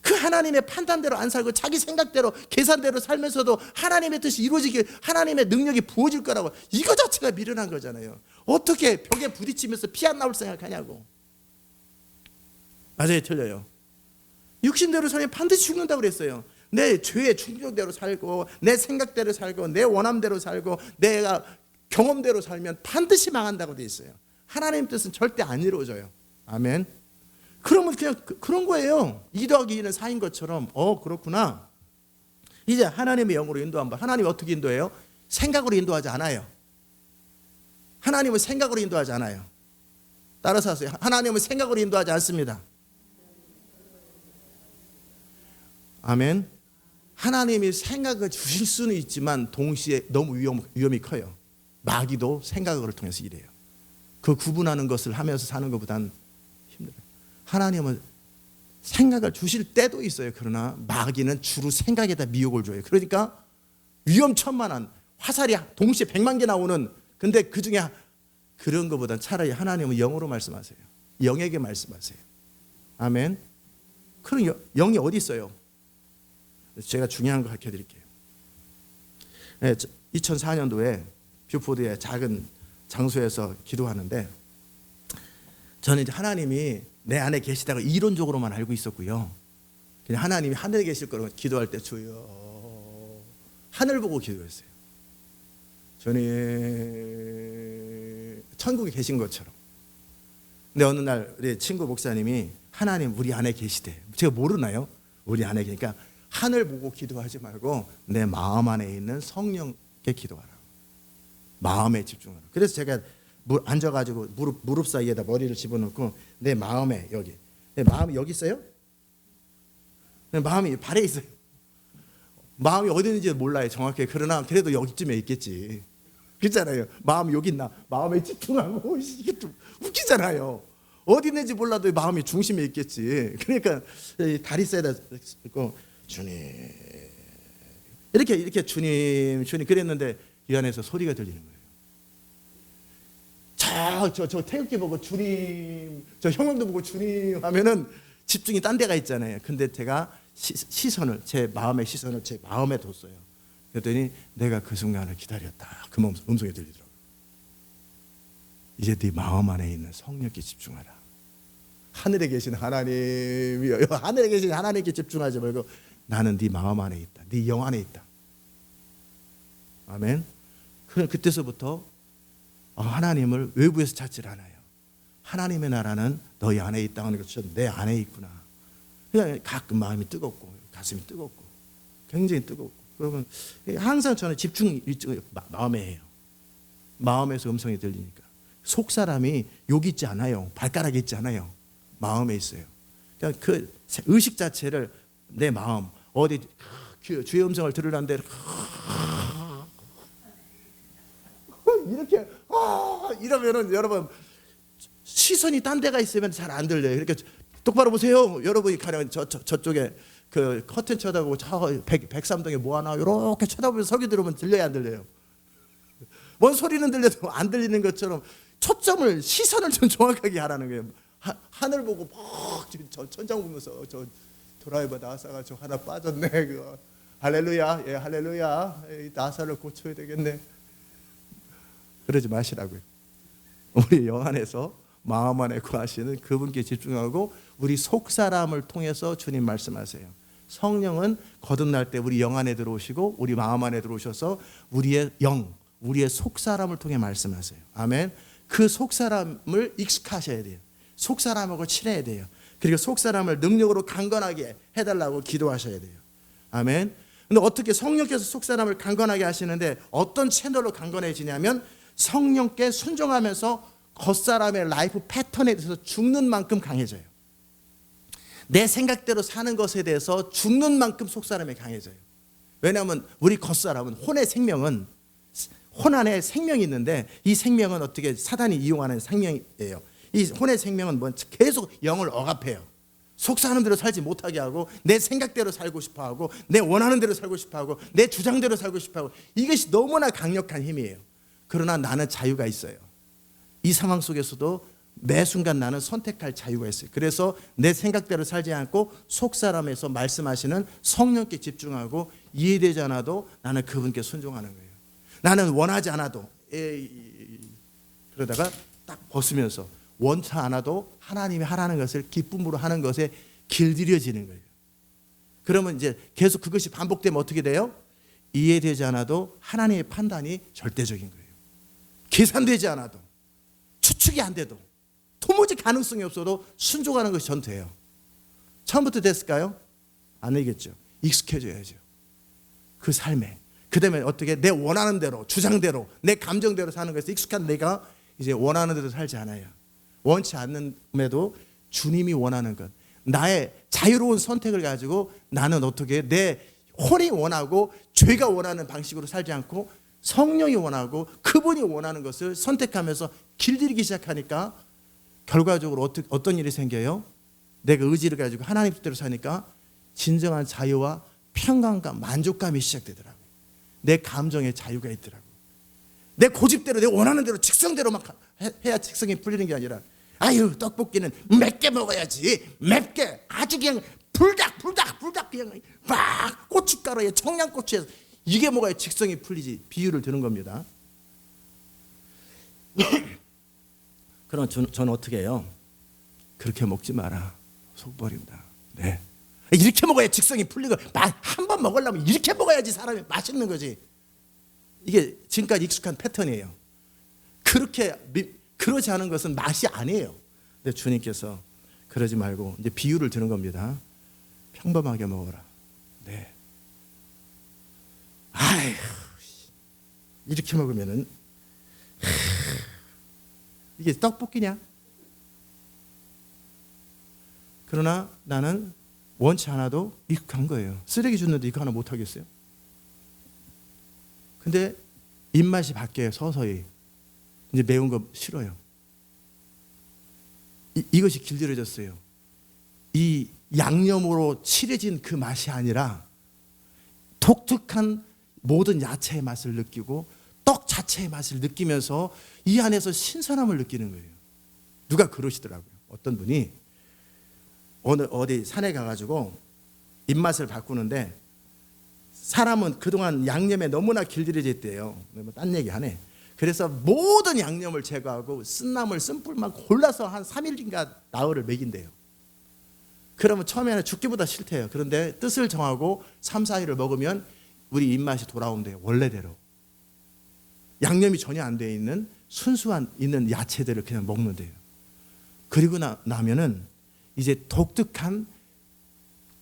그 하나님의 판단대로 안 살고 자기 생각대로 계산대로 살면서도 하나님의 뜻이 이루어지길 하나님의 능력이 부어질 거라고 이거 자체가 미련한 거잖아요. 어떻게 벽에 부딪히면서 피 안 나올 생각하냐고. 맞아요, 틀려요. 육신대로 살면 반드시 죽는다고 그랬어요. 내 죄의 충동대로 살고 내 생각대로 살고 내 원함대로 살고 내가 경험대로 살면 반드시 망한다고 돼 있어요. 하나님 뜻은 절대 안 이루어져요. 아멘. 그러면 그냥 그런 거예요. 2 더하기 2는 4인 것처럼 그렇구나. 이제 하나님의 영으로 인도한 바. 하나님이 어떻게 인도해요? 생각으로 인도하지 않아요. 하나님은 생각으로 인도하지 않아요. 따라서 하세요. 하나님은 생각으로 인도하지 않습니다. 아멘. 하나님이 생각을 주실 수는 있지만 동시에 너무 위험이 커요. 마귀도 생각을 통해서 일해요. 그 구분하는 것을 하면서 사는 것보단 힘들어요. 하나님은 생각을 주실 때도 있어요. 그러나 마귀는 주로 생각에다 미혹을 줘요. 그러니까 위험천만한 화살이 동시에 100만 개 나오는 근데 그중에 그런 것보단 차라리 하나님은 영으로 말씀하세요. 영에게 말씀하세요. 아멘. 그럼 영이 어디 있어요? 제가 중요한 거 가르쳐 드릴게요. 2004년도에 뷰포드의 작은 장소에서 기도하는데 저는 이제 하나님이 내 안에 계시다고 이론적으로만 알고 있었고요. 그냥 하나님이 하늘에 계실 거라고 기도할 때 주여 하늘 보고 기도했어요. 저는 천국에 계신 것처럼. 근데 어느 날 우리 친구 목사님이 하나님 우리 안에 계시대. 제가 모르나요? 우리 안에 계니까 하늘 보고 기도하지 말고 내 마음 안에 있는 성령께 기도하라. 마음에 집중하라. 그래서 제가 앉아가지고 무릎 사이에다 머리를 집어넣고 내 마음에 여기, 내 마음이 여기 있어요? 내 마음이 발에 있어요. 마음이 어디 있는지 몰라요 정확히. 그러나 그래도 여기쯤에 있겠지. 그렇잖아요. 마음이 여기 있나? 마음에 집중하고 이게 좀 웃기잖아요. 어디 있는지 몰라도 마음이 중심에 있겠지. 그러니까 다리 사이에다 있고 주님 이렇게 주님 그랬는데 이 안에서 소리가 들리는 거예요. 저 태극기 보고 주님, 저 형광도 보고 주님 하면은 집중이 딴 데가 있잖아요. 근데 제가 시선을 제 마음의 시선을 제 마음에 뒀어요. 그랬더니 내가 그 순간을 기다렸다. 그 음성이 들리더라고요. 이제 네 마음 안에 있는 성령께 집중하라. 하늘에 계신 하나님이여, 하늘에 계신 하나님께 집중하지 말고 나는 네 마음 안에 있다. 네 영 안에 있다. 아멘. 그때서부터 하나님을 외부에서 찾질 않아요. 하나님의 나라는 너희 안에 있다는 것처럼 내 안에 있구나. 그냥 가끔 마음이 뜨겁고 가슴이 뜨겁고 굉장히 뜨겁고 그러면 항상 저는 집중 마음에 해요. 마음에서 음성이 들리니까. 속 사람이 여기 있지 않아요. 발가락에 있지 않아요. 마음에 있어요. 그러니까 그 의식 자체를 내 마음 어디 주의 음성을 들으려는데 이렇게 이러면은 여러분 시선이 딴 데가 있으면 잘 안 들려요. 그러니까 똑바로 보세요. 여러분이 가령 저쪽에 그 커튼 쳐다보고 저 103동에 뭐 하나 이렇게 쳐다보면서 서기 들으면 들려야 안 들려요? 뭔 소리는 들려도 안 들리는 것처럼 초점을 시선을 좀 정확하게 하라는 거예요. 하늘 보고 막 저 천장 보면서 저 드라이버 나사가 저 하나 빠졌네. 그거 할렐루야, 예 할렐루야. 나사를 고쳐야 되겠네. 그러지 마시라고요. 우리 영 안에서 마음 안에 거하시는 그분께 집중하고 우리 속 사람을 통해서 주님 말씀하세요. 성령은 거듭날 때 우리 영 안에 들어오시고 우리 마음 안에 들어오셔서 우리의 영, 우리의 속 사람을 통해 말씀하세요. 아멘. 그 속 사람을 익숙하셔야 돼요. 속 사람하고 친해야 돼요. 그리고 속 사람을 능력으로 강건하게 해달라고 기도하셔야 돼요. 아멘. 근데 어떻게 성령께서 속 사람을 강건하게 하시는데 어떤 채널로 강건해지냐면 성령께 순종하면서 겉사람의 라이프 패턴에 대해서 죽는 만큼 강해져요. 내 생각대로 사는 것에 대해서 죽는 만큼 속사람이 강해져요. 왜냐하면 우리 겉사람은 혼의 생명은 혼 안에 생명이 있는데 이 생명은 어떻게 사단이 이용하는 생명이에요. 이 혼의 생명은 계속 영을 억압해요. 속 사는 대로 살지 못하게 하고 내 생각대로 살고 싶어하고 내 원하는 대로 살고 싶어하고 내 주장대로 살고 싶어하고 이것이 너무나 강력한 힘이에요. 그러나 나는 자유가 있어요. 이 상황 속에서도 매 순간 나는 선택할 자유가 있어요. 그래서 내 생각대로 살지 않고 속사람에서 말씀하시는 성령께 집중하고 이해되지 않아도 나는 그분께 순종하는 거예요. 나는 원하지 않아도 그러다가 딱 벗으면서 원치 않아도 하나님이 하라는 것을 기쁨으로 하는 것에 길들여지는 거예요. 그러면 이제 계속 그것이 반복되면 어떻게 돼요? 이해되지 않아도 하나님의 판단이 절대적인 거예요. 계산되지 않아도 추측이 안 돼도 도무지 가능성이 없어도 순종하는 것이 전투예요. 처음부터 됐을까요? 아니겠죠. 익숙해져야죠. 그 삶에. 그 다음에 어떻게 내 원하는 대로 주장대로 내 감정대로 사는 것에 익숙한 내가 이제 원하는 대로 살지 않아요. 원치 않는데도 주님이 원하는 것, 나의 자유로운 선택을 가지고 나는 어떻게 내 혼이 원하고 죄가 원하는 방식으로 살지 않고 성령이 원하고 그분이 원하는 것을 선택하면서 길들이기 시작하니까 결과적으로 어떤 일이 생겨요? 내가 의지를 가지고 하나님 뜻대로 사니까 진정한 자유와 평강과 만족감이 시작되더라고요. 내 감정에 자유가 있더라고요. 내 고집대로 내 원하는 대로 직성대로 막 해야 직성이 풀리는 게 아니라 아유 떡볶이는 맵게 먹어야지 맵게 아주 그냥 불닭 그냥 막 고춧가루에 청양고추에 이게 먹어야 직성이 풀리지. 비유를 드는 겁니다. 그럼 저는 어떻게 해요? 그렇게 먹지 마라. 속 버린다. 네. 이렇게 먹어야 직성이 풀리고 한 번 먹으려면 이렇게 먹어야지 사람이 맛있는 거지. 이게 지금까지 익숙한 패턴이에요. 그러지 않은 것은 맛이 아니에요. 근데 주님께서 그러지 말고 이제 비유를 드는 겁니다. 평범하게 먹어라. 네. 아휴, 이렇게 먹으면은 이게 떡볶이냐? 그러나 나는 원치 않아도 익숙한 거예요. 쓰레기 줬는데 이거 하나 못 하겠어요? 근데 입맛이 바뀌어요. 서서히. 이제 매운 거 싫어요. 이것이 길들여졌어요. 이 양념으로 칠해진 그 맛이 아니라 독특한 모든 야채의 맛을 느끼고 떡 자체의 맛을 느끼면서 이 안에서 신선함을 느끼는 거예요. 누가 그러시더라고요. 어떤 분이 어디 산에 가가지고 입맛을 바꾸는데 사람은 그동안 양념에 너무나 길들여져 있대요. 딴 얘기 하네. 그래서 모든 양념을 제거하고 쓴나물 쓴뿔만 골라서 한 3일인가 나흘을 먹인대요. 그러면 처음에는 죽기보다 싫대요. 그런데 뜻을 정하고 3, 4일을 먹으면 우리 입맛이 돌아온대요. 원래대로. 양념이 전혀 안 되어 있는 순수한 있는 야채들을 그냥 먹는데요. 그리고 나면은 이제 독특한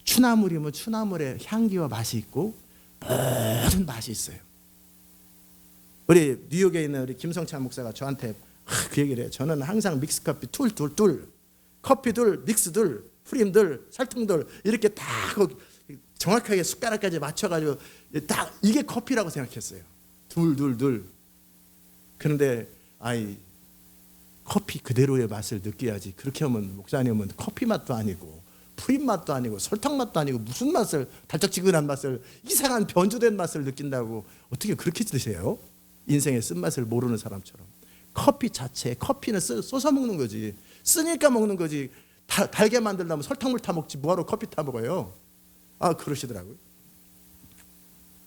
추나물이면 추나물의 향기와 맛이 있고 모든 맛이 있어요. 우리 뉴욕에 있는 우리 김성찬 목사가 저한테 그 얘기를 해요. 저는 항상 믹스커피 둘 커피 둘 믹스 둘 프림 둘 설탕 둘 이렇게 다 정확하게 숟가락까지 맞춰가지고 딱 이게 커피라고 생각했어요. 둘. 그런데 커피 그대로의 맛을 느껴야지. 그렇게 하면 목사님은 커피 맛도 아니고 프림 맛도 아니고 설탕 맛도 아니고 무슨 맛을 달짝지근한 맛을 이상한 변조된 맛을 느낀다고 어떻게 그렇게 드세요? 인생의 쓴맛을 모르는 사람처럼. 커피 자체, 커피는 쏘서 먹는 거지. 쓰니까 먹는 거지. 달게 만들려면 설탕물 타 먹지 뭐하러 커피 타 먹어요? 그러시더라고요.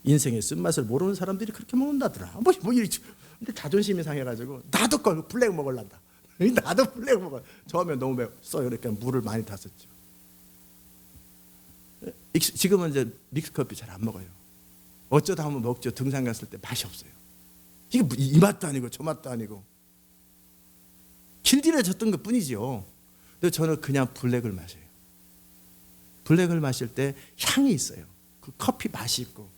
인생의 쓴맛을 모르는 사람들이 그렇게 먹는다더라. 근데 자존심이 상해가지고 나도 블랙 먹을란다. 나도 블랙 먹어. 처음에 너무 매웠어요. 그러니까 물을 많이 탔었죠. 지금은 이제 믹스커피 잘 안 먹어요. 어쩌다 한번 먹죠. 등산 갔을 때 맛이 없어요. 이게 이 맛도 아니고 저 맛도 아니고 길들여졌던 것 뿐이죠. 근데 저는 그냥 블랙을 마셔요. 블랙을 마실 때 향이 있어요. 그 커피 맛이 있고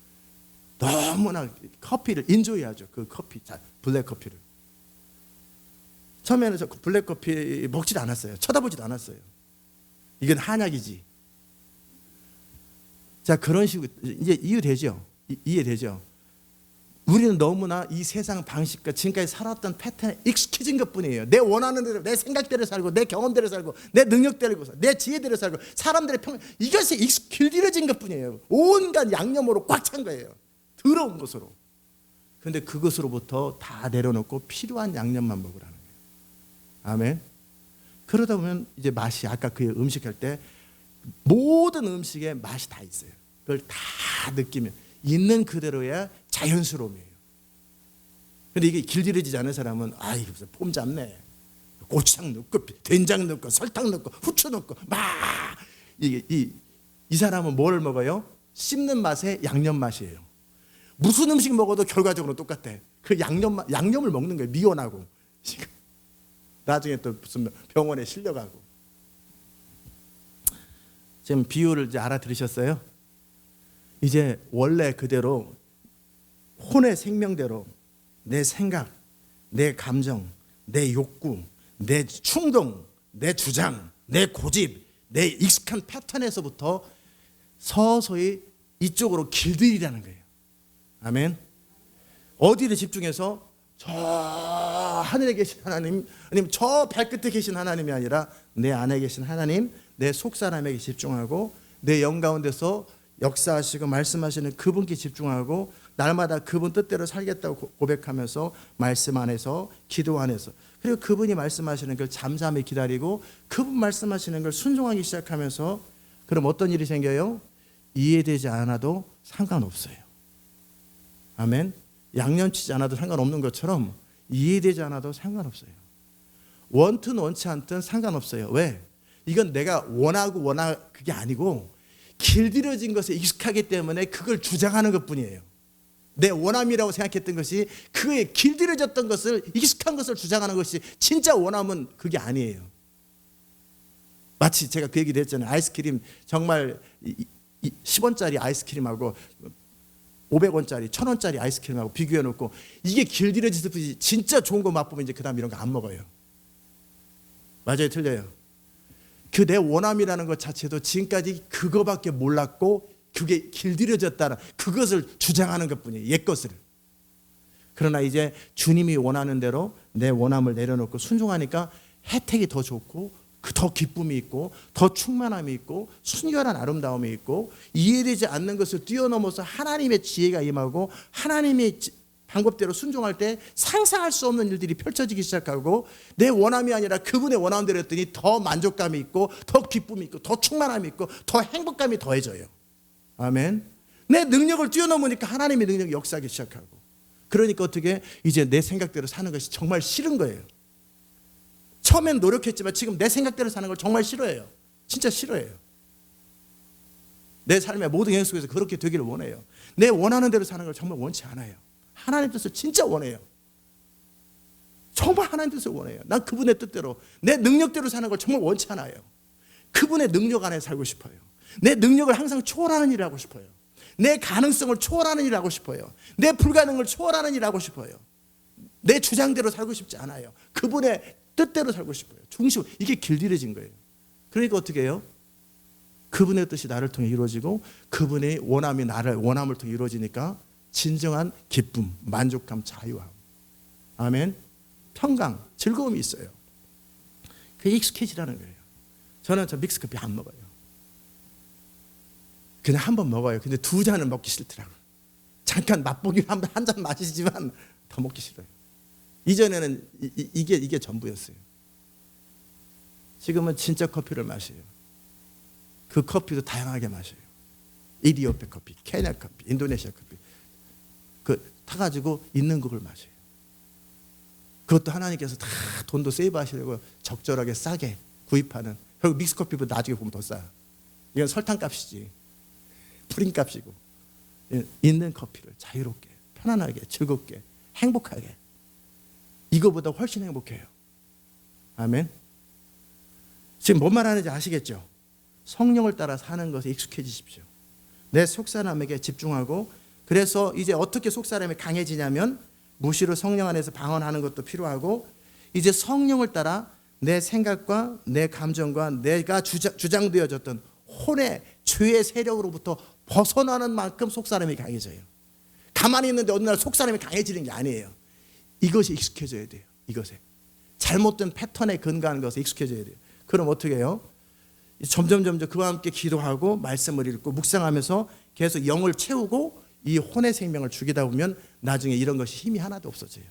너무나 커피를 인조해야죠. 그 커피, 블랙 커피를. 처음에는 저 블랙 커피 먹지도 않았어요. 쳐다보지도 않았어요. 이건 한약이지. 자, 그런 식으로 이제 이해되죠? 우리는 너무나 이 세상 방식과 지금까지 살았던 패턴에 익숙해진 것뿐이에요. 내 원하는 대로, 내 생각대로 살고, 내 경험대로 살고, 내 능력대로 살고, 내 지혜대로 살고, 사람들의 이것이 길들여진 것뿐이에요. 온갖 양념으로 꽉 찬 거예요. 더러운 것으로. 그런데 그것으로부터 다 내려놓고 필요한 양념만 먹으라는 거예요. 아멘. 그러다 보면 이제 맛이 아까 그 음식할 때 모든 음식에 맛이 다 있어요. 그걸 다 느끼면 있는 그대로야 자연스러움이에요. 그런데 이게 길들여지지 않은 사람은 이게 무슨 폼 잡네. 고추장 넣고 된장 넣고 설탕 넣고 후추 넣고 이 사람은 뭘 먹어요? 씹는 맛에 양념 맛이에요. 무슨 음식 먹어도 결과적으로 똑같아. 그 양념을 먹는 거예요. 미원하고. 나중에 또 무슨 병원에 실려가고. 지금 비유를 이제 알아들으셨어요? 이제 원래 그대로 혼의 생명대로 내 생각, 내 감정, 내 욕구, 내 충동, 내 주장, 내 고집, 내 익숙한 패턴에서부터 서서히 이쪽으로 길들이라는 거예요. 아멘. 어디를 집중해서 저 하늘에 계신 하나님, 아니면 저 발끝에 계신 하나님이 아니라 내 안에 계신 하나님, 내 속사람에게 집중하고 내 영 가운데서 역사하시고 말씀하시는 그분께 집중하고 날마다 그분 뜻대로 살겠다고 고백하면서 말씀 안에서 기도 안에서 그리고 그분이 말씀하시는 걸 잠잠히 기다리고 그분 말씀하시는 걸 순종하기 시작하면서 그럼 어떤 일이 생겨요? 이해되지 않아도 상관없어요. 아멘. 양념치지 않아도 상관없는 것처럼 이해되지 않아도 상관없어요. 원튼 원치 않든 상관없어요. 왜? 이건 내가 원하고 그게 아니고 길들여진 것에 익숙하기 때문에 그걸 주장하는 것뿐이에요. 내 원함이라고 생각했던 것이 그에 길들여졌던 것을 익숙한 것을 주장하는 것이 진짜 원함은 그게 아니에요. 마치 제가 그 얘기를 했잖아요. 아이스크림 정말 10원짜리 아이스크림하고 500원짜리 1000원짜리 아이스크림하고 비교해 놓고 이게 길들여질 뿐이지 진짜 좋은 거 맛보면 이제 그 다음 이런 거 안 먹어요. 맞아요, 틀려요? 그 내 원함이라는 것 자체도 지금까지 그거밖에 몰랐고 그게 길들여졌다는 그것을 주장하는 것뿐이에요. 옛 것을. 그러나 이제 주님이 원하는 대로 내 원함을 내려놓고 순종하니까 혜택이 더 좋고 더 기쁨이 있고 더 충만함이 있고 순결한 아름다움이 있고 이해되지 않는 것을 뛰어넘어서 하나님의 지혜가 임하고 하나님의 방법대로 순종할 때 상상할 수 없는 일들이 펼쳐지기 시작하고 내 원함이 아니라 그분의 원함대로 했더니 더 만족감이 있고 더 기쁨이 있고 더 충만함이 있고 더 행복감이 더해져요. 아멘. 내 능력을 뛰어넘으니까 하나님의 능력이 역사하기 시작하고 그러니까 어떻게 이제 내 생각대로 사는 것이 정말 싫은 거예요. 처음엔 노력했지만 지금 내 생각대로 사는 걸 정말 싫어해요. 진짜 싫어해요. 내 삶의 모든 영역 속에서 그렇게 되기를 원해요. 내 원하는 대로 사는 걸 정말 원치 않아요. 하나님 뜻을 진짜 원해요. 정말 하나님 뜻을 원해요. 난 그분의 뜻대로 내 능력대로 사는 걸 정말 원치 않아요. 그분의 능력 안에 살고 싶어요. 내 능력을 항상 초월하는 일을 하고 싶어요. 내 가능성을 초월하는 일을 하고 싶어요. 내 불가능을 초월하는 일을 하고 싶어요. 내 주장대로 살고 싶지 않아요. 그분의 뜻대로 살고 싶어요. 중심, 이게 길들여진 거예요. 그러니까 어떻게 해요? 그분의 뜻이 나를 통해 이루어지고 그분의 원함이 나를 원함을 통해 이루어지니까 진정한 기쁨, 만족감, 자유함. 아멘. 평강, 즐거움이 있어요. 그게 익숙해지라는 거예요. 저는 저 믹스커피 안 먹어요. 그냥 한 번 먹어요. 근데 두 잔은 먹기 싫더라고요. 잠깐 맛보기로 한 잔 마시지만 더 먹기 싫어요. 이전에는 이게 전부였어요. 지금은 진짜 커피를 마셔요. 그 커피도 다양하게 마셔요. 이디오피아 커피, 케냐 커피, 인도네시아 커피. 그 타가지고 있는 곡을 마셔요. 그것도 하나님께서 다 돈도 세이브하시려고 적절하게 싸게 구입하는. 결국 믹스커피보다 나중에 보면 더 싸요. 이건 설탕값이지. 프린값이고. 있는 커피를 자유롭게, 편안하게, 즐겁게, 행복하게. 이거보다 훨씬 행복해요. 아멘. 지금 뭔 말하는지 아시겠죠? 성령을 따라 사는 것에 익숙해지십시오. 내 속사람에게 집중하고 그래서 이제 어떻게 속사람이 강해지냐면 무시로 성령 안에서 방언하는 것도 필요하고 이제 성령을 따라 내 생각과 내 감정과 내가 주장되어졌던 혼의 죄의 세력으로부터 벗어나는 만큼 속사람이 강해져요. 가만히 있는데 어느 날 속사람이 강해지는 게 아니에요. 이것이 익숙해져야 돼요. 이것에 잘못된 패턴에 근거하는 것에 익숙해져야 돼요. 그럼 어떻게 해요? 점점 그와 함께 기도하고 말씀을 읽고 묵상하면서 계속 영을 채우고 이 혼의 생명을 죽이다 보면 나중에 이런 것이 힘이 하나도 없어져요.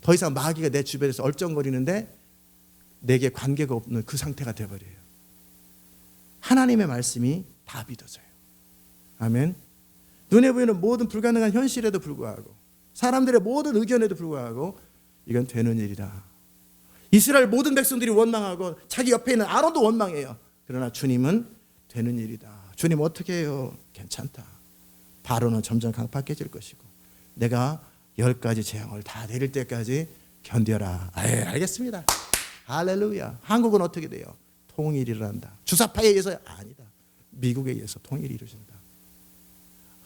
더 이상 마귀가 내 주변에서 얼쩡거리는데 내게 관계가 없는 그 상태가 되어버려요. 하나님의 말씀이 다 믿어져요. 아멘. 눈에 보이는 모든 불가능한 현실에도 불구하고 사람들의 모든 의견에도 불구하고 이건 되는 일이다. 이스라엘 모든 백성들이 원망하고 자기 옆에 있는 아론도 원망해요. 그러나 주님은 되는 일이다. 주님 어떻게 해요? 괜찮다. 바로는 점점 강팍해질 것이고 내가 10가지 재앙을 다 내릴 때까지 견뎌라. 알겠습니다. 할렐루야. 한국은 어떻게 돼요? 통일을 한다. 주사파에 의해서 아니다. 미국에 의해서 통일이 이루어진다.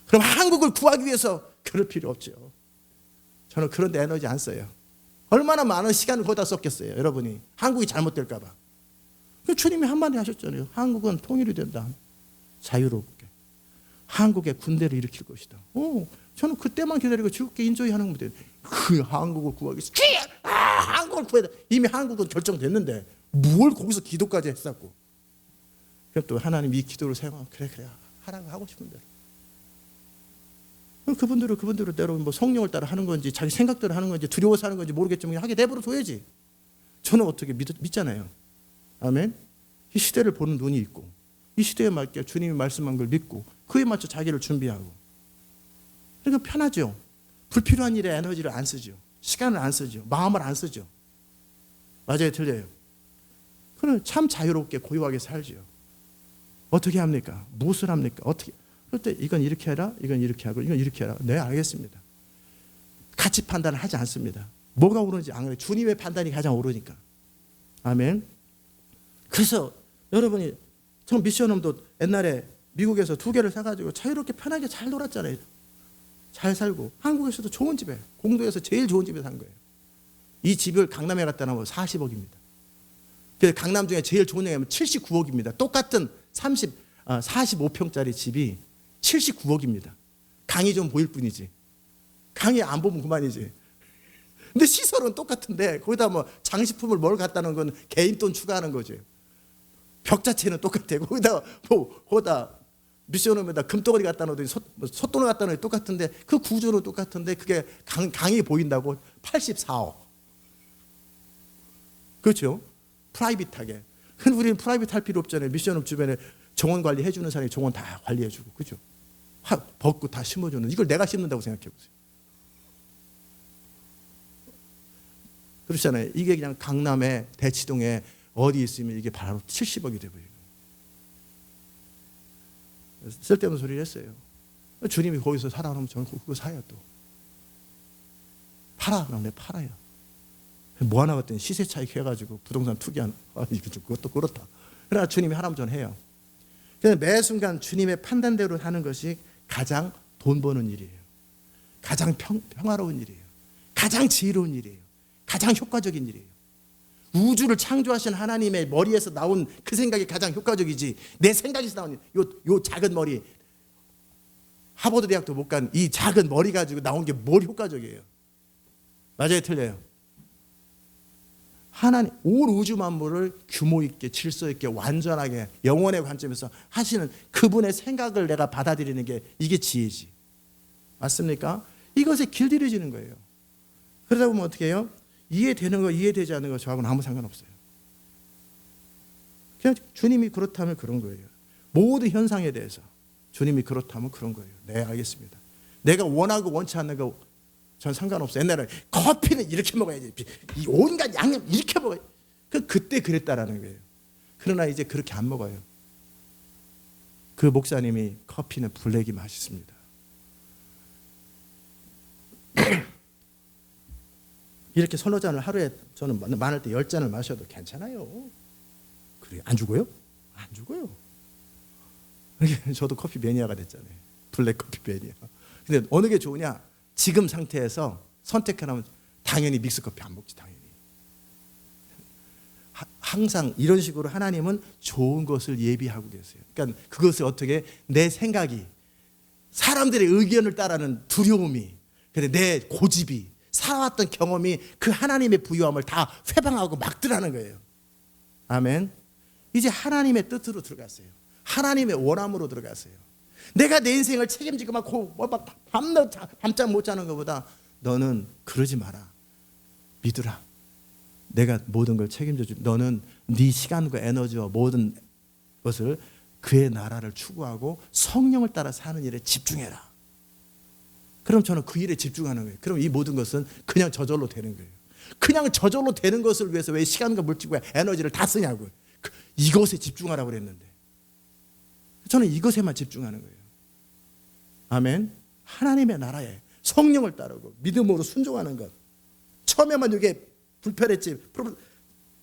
그럼 한국을 구하기 위해서 그럴 필요 없죠. 저는 그런 데 에너지 안 써요. 얼마나 많은 시간을 거기다 썼겠어요. 여러분이 한국이 잘못될까 봐. 주님이 한마디 하셨잖아요. 한국은 통일이 된다. 자유롭게. 한국의 군대를 일으킬 것이다. 저는 그때만 기다리고 즐겁게 인조이 하는 겁니다. 그 한국을 구하기 위해서 한국을 구해야 돼. 이미 한국은 결정됐는데 뭘 거기서 기도까지 했었고. 그럼 또 하나님 이 기도를 사용하면 그래 하라고 하고 싶은 대로. 그분들은 뭐 성령을 따라 하는 건지 자기 생각대로 하는 건지 두려워서 하는 건지 모르겠지만 하게 내버려 둬야지. 저는 어떻게 믿잖아요. 아멘. 이 시대를 보는 눈이 있고 이 시대에 맞게 주님이 말씀한 걸 믿고 그에 맞춰 자기를 준비하고 그러니까 편하죠. 불필요한 일에 에너지를 안 쓰죠. 시간을 안 쓰죠. 마음을 안 쓰죠. 맞아요, 틀려요. 그럼 참 자유롭게 고요하게 살죠. 어떻게 합니까? 무엇을 합니까? 어떻게? 그럴 때 이건 이렇게 해라, 이건 이렇게 하고 이건 이렇게 해라. 네, 알겠습니다. 가치 판단을 하지 않습니다. 뭐가 옳은지 안 그래요. 주님의 판단이 가장 옳으니까. 아멘. 그래서 여러분이 전 미션홈도 옛날에 미국에서 2개를 사가지고 자유롭게 편하게 잘 놀았잖아요. 잘 살고 한국에서도 좋은 집에 공도에서 제일 좋은 집에 산 거예요. 이 집을 강남에 갖다 놓으면 40억입니다. 그래서 강남 중에 제일 좋은 데면 79억입니다. 똑같은 45평짜리 집이 79억입니다. 강이 좀 보일 뿐이지. 강이 안 보면 그만이지. 근데 시설은 똑같은데 거기다 뭐 장식품을 뭘 갖다 놓은 건 개인 돈 추가하는 거죠. 벽 자체는 똑같아요. 거기다 미션홈에다 금덩어리 갖다 놓더니 솥돈을 갖다 놓으니 똑같은데 그 구조는 똑같은데 그게 강이 보인다고 84억. 그렇죠? 프라이빗하게. 근데 우리는 프라이빗 할 필요 없잖아요. 미션홈 주변에 정원 관리해 주는 사람이 정원 다 관리해 주고. 그죠? 벗고 다 심어주는. 이걸 내가 심는다고 생각해 보세요. 그렇잖아요. 이게 그냥 강남에 대치동에 어디 있으면 이게 바로 70억이 돼버려요. 쓸데없는 소리를 했어요. 주님이 거기서 살아오면 저는 그거 사요 또. 팔아. 그럼 내가 팔아요. 뭐 하나 봤더니 시세 차익 해가지고 부동산 투기하는. 그것도 그렇다. 그러나 주님이 하라면 저는 해요. 그래서 매 순간 주님의 판단대로 하는 것이 가장 돈 버는 일이에요. 가장 평화로운 일이에요. 가장 지혜로운 일이에요. 가장 효과적인 일이에요. 우주를 창조하신 하나님의 머리에서 나온 그 생각이 가장 효과적이지 내 생각에서 나온 요 작은 머리, 하버드 대학도 못 간 이 작은 머리 가지고 나온 게 뭘 효과적이에요. 맞아요, 틀려요? 하나님 온 우주 만물을 규모 있게 질서 있게 완전하게 영원의 관점에서 하시는 그분의 생각을 내가 받아들이는 게 이게 지혜지. 맞습니까? 이것에 길들여지는 거예요. 그러다 보면 어떻게 해요? 이해되는 거 이해되지 않는 거 저하고는 아무 상관없어요. 그냥 주님이 그렇다면 그런 거예요. 모든 현상에 대해서 주님이 그렇다면 그런 거예요. 네, 알겠습니다. 내가 원하고 원치 않는 거 전 상관없어요. 옛날에 커피는 이렇게 먹어야지. 이 온갖 양념 이렇게 먹어야지. 그때 그랬다라는 거예요. 그러나 이제 그렇게 안 먹어요. 그 목사님이 커피는 블랙이 맛있습니다. 이렇게 서너 잔을 하루에 저는 많을 때 10잔을 마셔도 괜찮아요. 그래 안 죽어요? 안 죽어요. 저도 커피 매니아가 됐잖아요. 블랙 커피 매니아. 근데 어느 게 좋으냐? 지금 상태에서 선택하라면 당연히 믹스 커피 안 먹지 당연히. 항상 이런 식으로 하나님은 좋은 것을 예비하고 계세요. 그러니까 그것을 어떻게 내 생각이 사람들의 의견을 따르는 두려움이 내 고집이 살아왔던 경험이 그 하나님의 부유함을 다 회방하고 막더라는 거예요. 아멘. 이제 하나님의 뜻으로 들어갔어요. 하나님의 원함으로 들어갔어요. 내가 내 인생을 책임지고 막 밤잠 못 자는 것보다 너는 그러지 마라. 믿으라. 내가 모든 걸 책임져 줄. 너는 네 시간과 에너지와 모든 것을 그의 나라를 추구하고 성령을 따라 사는 일에 집중해라. 그럼 저는 그 일에 집중하는 거예요. 그럼 이 모든 것은 그냥 저절로 되는 거예요. 그냥 저절로 되는 것을 위해서 왜 시간과 물질과 에너지를 다 쓰냐고요. 이것에 집중하라고 그랬는데 저는 이것에만 집중하는 거예요. 아멘. 하나님의 나라에 성령을 따르고 믿음으로 순종하는 것. 처음에만 이게 불편했지.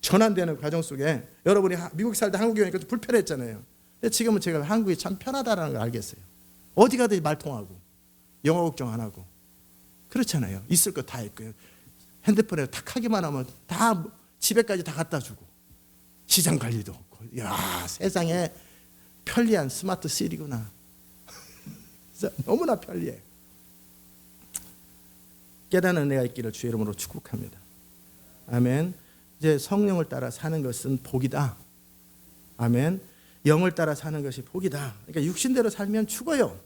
전환되는 과정 속에 여러분이 미국 살다 한국에 오니까 불편했잖아요. 근데 지금은 제가 한국이 참 편하다는 걸 알겠어요. 어디 가든지 말 통하고 영어 걱정 안 하고 그렇잖아요. 있을 거 다 있고요. 핸드폰에 탁 하기만 하면 다 집에까지 다 갖다 주고 시장 관리도 없고. 야, 세상에 편리한 스마트 시티구나. 너무나 편리해. 깨닫는 은혜가 있기를 주의 이름으로 축복합니다. 아멘. 이제 성령을 따라 사는 것은 복이다. 아멘. 영을 따라 사는 것이 복이다. 그러니까 육신대로 살면 죽어요.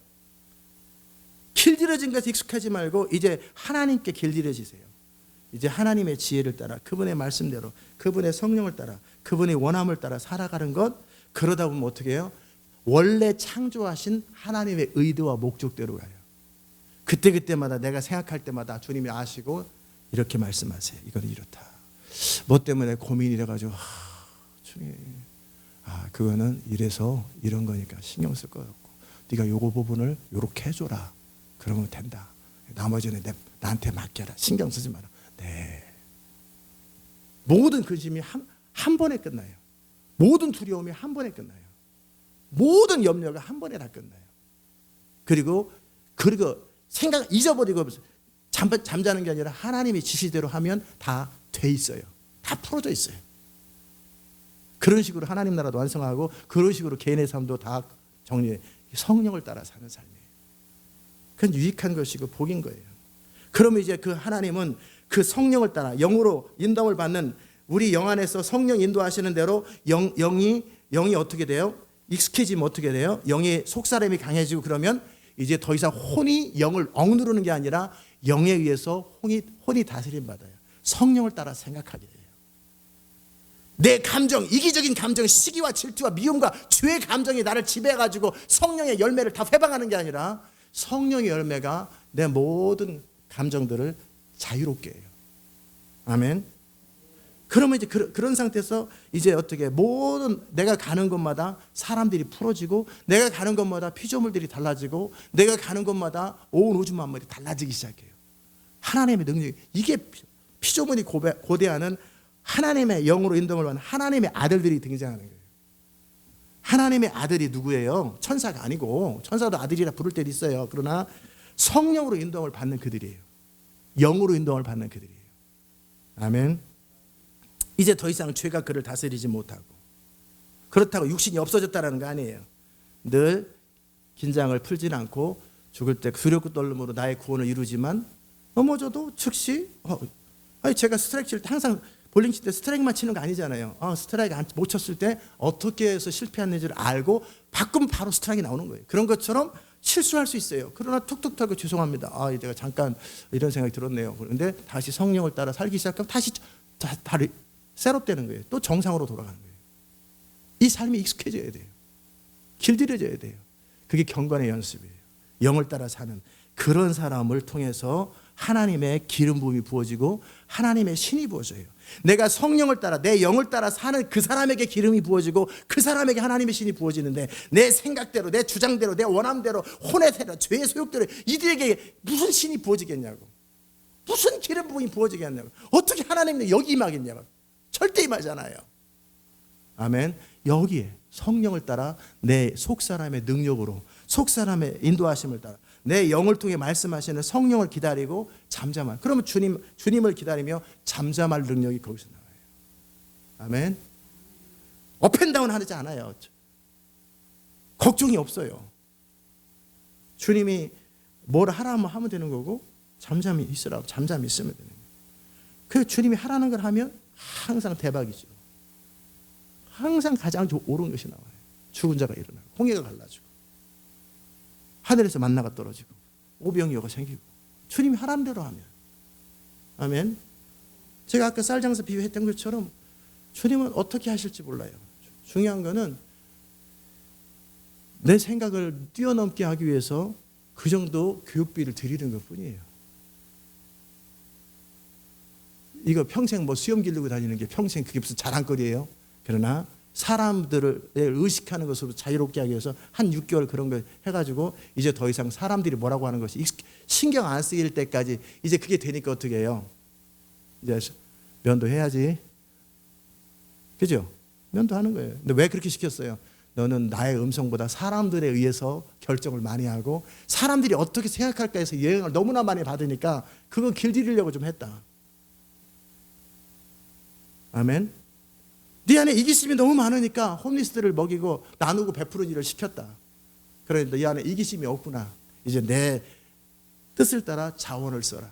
길들여진 것에 익숙하지 말고 이제 하나님께 길들여지세요. 이제 하나님의 지혜를 따라 그분의 말씀대로 그분의 성령을 따라 그분의 원함을 따라 살아가는 것. 그러다 보면 어떻게 해요? 원래 창조하신 하나님의 의도와 목적대로 가요. 그때마다 내가 생각할 때마다 주님이 아시고 이렇게 말씀하세요. 이건 이렇다. 뭐 때문에 고민이 돼가지고 주님, 그거는 이래서 이런 거니까 신경 쓸 거 없고 네가 요거 부분을 요렇게 해줘라. 그러면 된다. 나머지는 나한테 맡겨라. 신경 쓰지 마라. 네. 모든 근심이 한 번에 끝나요. 모든 두려움이 한 번에 끝나요. 모든 염려가 한 번에 다 끝나요. 그리고 생각 잊어버리고 잠자는 게 아니라 하나님의 지시대로 하면 다 돼 있어요. 다 풀어져 있어요. 그런 식으로 하나님 나라도 완성하고 그런 식으로 개인의 삶도 다 정리해. 성령을 따라 사는 삶이에요. 그건 유익한 것이고 복인 거예요. 그러면 이제 그 하나님은 그 성령을 따라 영으로 인도함을 받는 우리 영 안에서 성령 인도하시는 대로 영이 어떻게 돼요? 익숙해지면 어떻게 돼요? 영의 속사람이 강해지고 그러면 이제 더 이상 혼이 영을 억누르는 게 아니라 영에 의해서 혼이 다스림 받아요. 성령을 따라 생각하게 돼요. 내 감정, 이기적인 감정, 시기와 질투와 미움과 죄의 감정이 나를 지배해가지고 성령의 열매를 다 회방하는 게 아니라 성령의 열매가 내 모든 감정들을 자유롭게 해요. 아멘. 그러면 이제 그런 상태에서 이제 어떻게 모든 내가 가는 곳마다 사람들이 풀어지고 내가 가는 곳마다 피조물들이 달라지고 내가 가는 곳마다 온 우주 만물이 달라지기 시작해요. 하나님의 능력이 이게 피조물이 고대하는 하나님의 영으로 인도를 받는 하나님의 아들들이 등장하는 거예요. 하나님의 아들이 누구예요? 천사가 아니고 천사도 아들이라 부를 때도 있어요. 그러나 성령으로 인도를 받는 그들이에요. 영으로 인도를 받는 그들이에요. 아멘. 이제 더 이상 죄가 그를 다스리지 못하고 그렇다고 육신이 없어졌다는 거 아니에요. 늘 긴장을 풀지는 않고 죽을 때 두렵고 떨림으로 나의 구원을 이루지만 넘어져도 즉시 제가 스트라이크 칠 때 항상 볼링 칠 때 스트라이크만 치는 거 아니잖아요. 스트라이크 못 쳤을 때 어떻게 해서 실패했는지를 알고 바꾸면 바로 스트라이크 나오는 거예요. 그런 것처럼 실수할 수 있어요. 그러나 툭툭 털고 죄송합니다. 내가 잠깐 이런 생각이 들었네요. 그런데 다시 성령을 따라 살기 시작하면 다시 다리 셋업되는 거예요. 또 정상으로 돌아가는 거예요. 이 삶이 익숙해져야 돼요. 길들여져야 돼요. 그게 경건의 연습이에요. 영을 따라 사는 그런 사람을 통해서 하나님의 기름 부음이 부어지고 하나님의 신이 부어져요. 내가 성령을 따라 내 영을 따라 사는 그 사람에게 기름이 부어지고 그 사람에게 하나님의 신이 부어지는데 내 생각대로 내 주장대로 내 원함대로 혼의 대로 죄의 소욕대로 이들에게 무슨 신이 부어지겠냐고. 무슨 기름 부음이 부어지겠냐고. 어떻게 하나님은 여기 임하겠냐고. 절대 임하잖아요. 아멘. 여기에 성령을 따라 내 속사람의 능력으로 속사람의 인도하심을 따라 내 영을 통해 말씀하시는 성령을 기다리고 잠잠할. 그러면 주님을 기다리며 잠잠할 능력이 거기서 나와요. 아멘. 업앤다운 하지 않아요. 걱정이 없어요. 주님이 뭘 하라면 하면 되는 거고 잠잠히 있으라고 잠잠히 있으면 되는 거예요. 그 주님이 하라는 걸 하면 항상 대박이죠. 항상 가장 옳은 것이 나와요. 죽은 자가 일어나고 홍해가 갈라지고 하늘에서 만나가 떨어지고 오병이어가 생기고 주님이 하라는 대로 하면. 아멘. 제가 아까 쌀장사 비유했던 것처럼 주님은 어떻게 하실지 몰라요. 중요한 거는 내 생각을 뛰어넘게 하기 위해서 그 정도 교육비를 드리는 것뿐이에요. 이거 평생 수염 기르고 다니는 게 평생 그게 무슨 자랑거리예요. 그러나 사람들을 의식하는 것으로 자유롭게 하기 위해서 한 6개월 그런 걸 해가지고 이제 더 이상 사람들이 뭐라고 하는 것이 신경 안 쓰일 때까지 이제 그게 되니까 어떻게 해요? 이제 면도해야지. 그죠? 면도하는 거예요. 근데 왜 그렇게 시켰어요? 너는 나의 음성보다 사람들에 의해서 결정을 많이 하고 사람들이 어떻게 생각할까 해서 영향을 너무나 많이 받으니까 그거 길들이려고 좀 했다. 아멘. 네 안에 이기심이 너무 많으니까 홈리스들을 먹이고 나누고 베푸는 일을 시켰다. 그런데 네 안에 이기심이 없구나. 이제 내 뜻을 따라 자원을 써라.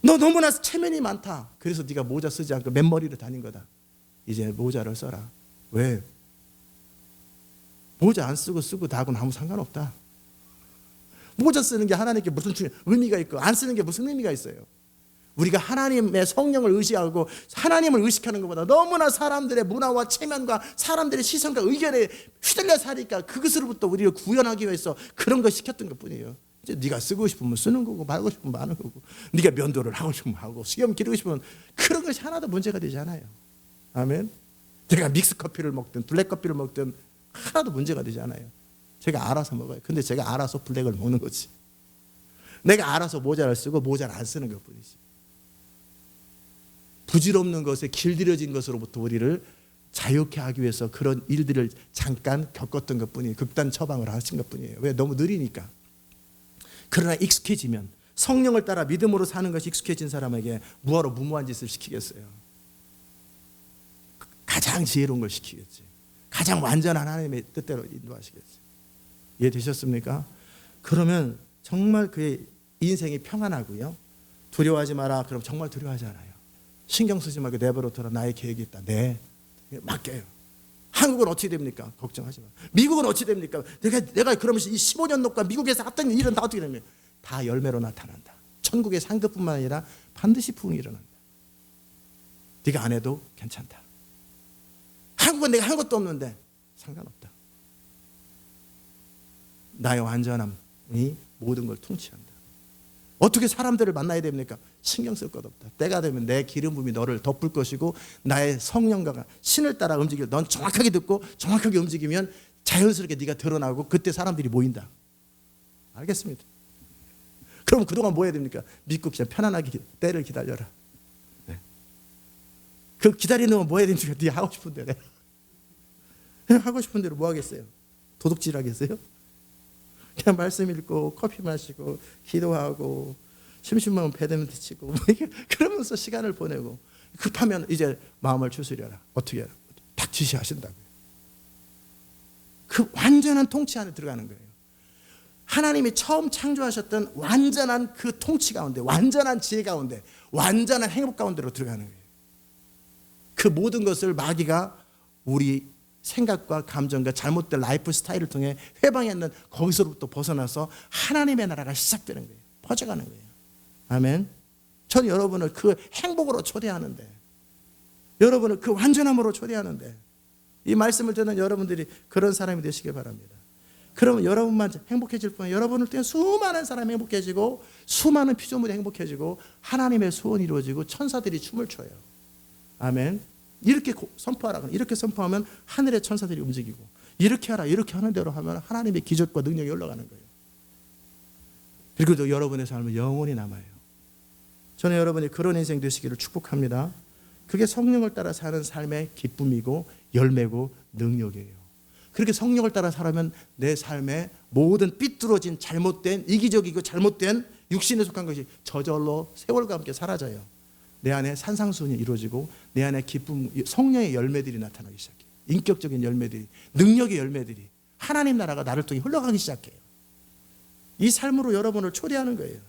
너 너무나 체면이 많다. 그래서 네가 모자 쓰지 않고 맨머리로 다닌 거다. 이제 모자를 써라. 왜? 모자 안 쓰고 다하고는 아무 상관없다. 모자 쓰는 게 하나님께 무슨 의미가 있고 안 쓰는 게 무슨 의미가 있어요. 우리가 하나님의 성령을 의식하고 하나님을 의식하는 것보다 너무나 사람들의 문화와 체면과 사람들의 시선과 의견에 휘둘려 사니까 그것으로부터 우리를 구원하기 위해서 그런 걸 시켰던 것뿐이에요. 이제 네가 쓰고 싶으면 쓰는 거고 말고 싶으면 마는 거고 네가 면도를 하고 싶으면 하고 수염 기르고 싶으면 그런 것이 하나도 문제가 되지 않아요. 아멘. 제가 믹스 커피를 먹든 블랙 커피를 먹든 하나도 문제가 되지 않아요. 제가 알아서 먹어요. 근데 제가 알아서 블랙을 먹는 거지. 내가 알아서 모자를 쓰고 모자를 안 쓰는 것뿐이지. 부질없는 것에 길들여진 것으로부터 우리를 자유케 하기 위해서 그런 일들을 잠깐 겪었던 것뿐이에요. 극단 처방을 하신 것뿐이에요. 왜? 너무 느리니까. 그러나 익숙해지면, 성령을 따라 믿음으로 사는 것이 익숙해진 사람에게 무화로 무모한 짓을 시키겠어요? 가장 지혜로운 걸 시키겠지. 가장 완전한 하나님의 뜻대로 인도하시겠지. 이해되셨습니까? 그러면 정말 그의 인생이 평안하고요. 두려워하지 마라. 그럼 정말 두려워하지 않아요. 신경 쓰지 말고 내버려 둬라. 나의 계획이 있다. 네, 맡겨요. 한국은 어떻게 됩니까? 걱정하지 마. 미국은 어떻게 됩니까? 내가 그러면서 이 15년 녹과 미국에서 했던 일은 다 어떻게 됩니까? 다 열매로 나타난다. 천국의 상급뿐만 아니라 반드시 부흥이 일어난다. 네가 안 해도 괜찮다. 한국은 내가 한 것도 없는데 상관없다. 나의 완전함이 모든 걸 통치한다. 어떻게 사람들을 만나야 됩니까? 신경 쓸 것 없다. 때가 되면 내 기름 부음이 너를 덮을 것이고 나의 성령과 신을 따라 움직일. 넌 정확하게 듣고 정확하게 움직이면 자연스럽게 네가 드러나고 그때 사람들이 모인다. 알겠습니다. 그럼 그동안 뭐 해야 됩니까? 믿고 그냥 편안하게 때를 기다려라. 네. 그 기다리는 건 뭐 해야 됩니까? 네 하고 싶은 대로. 하고 싶은 대로 뭐 하겠어요? 도둑질 하겠어요? 그냥 말씀 읽고 커피 마시고 기도하고 심심하면 배드민턴 치고 그러면서 시간을 보내고, 급하면 이제 마음을 추스려라. 어떻게 해라? 딱 지시하신다고요. 그 완전한 통치 안에 들어가는 거예요. 하나님이 처음 창조하셨던 완전한 그 통치 가운데, 완전한 지혜 가운데, 완전한 행복 가운데로 들어가는 거예요. 그 모든 것을 마귀가 우리 생각과 감정과 잘못된 라이프 스타일을 통해 회방했는 거기서부터 벗어나서 하나님의 나라가 시작되는 거예요. 퍼져가는 거예요. 아멘. 저는 여러분을 그 행복으로 초대하는데, 여러분을 그 완전함으로 초대하는데, 이 말씀을 듣는 여러분들이 그런 사람이 되시길 바랍니다. 그러면 여러분만 행복해질 뿐 아니라 여러분을 통해 수많은 사람이 행복해지고 수많은 피조물이 행복해지고 하나님의 소원이 이루어지고 천사들이 춤을 춰요. 아멘. 이렇게 선포하라. 이렇게 선포하면 하늘의 천사들이 움직이고, 이렇게 하라. 이렇게 하는 대로 하면 하나님의 기적과 능력이 올라가는 거예요. 그리고 또 여러분의 삶은 영원히 남아요. 저는 여러분이 그런 인생 되시기를 축복합니다. 그게 성령을 따라 사는 삶의 기쁨이고 열매고 능력이에요. 그렇게 성령을 따라 살아면 내 삶의 모든 삐뚤어진 잘못된 이기적이고 잘못된 육신에 속한 것이 저절로 세월과 함께 사라져요. 내 안에 산상수훈이 이루어지고 내 안에 기쁨, 성령의 열매들이 나타나기 시작해요. 인격적인 열매들이, 능력의 열매들이, 하나님 나라가 나를 통해 흘러가기 시작해요. 이 삶으로 여러분을 초대하는 거예요.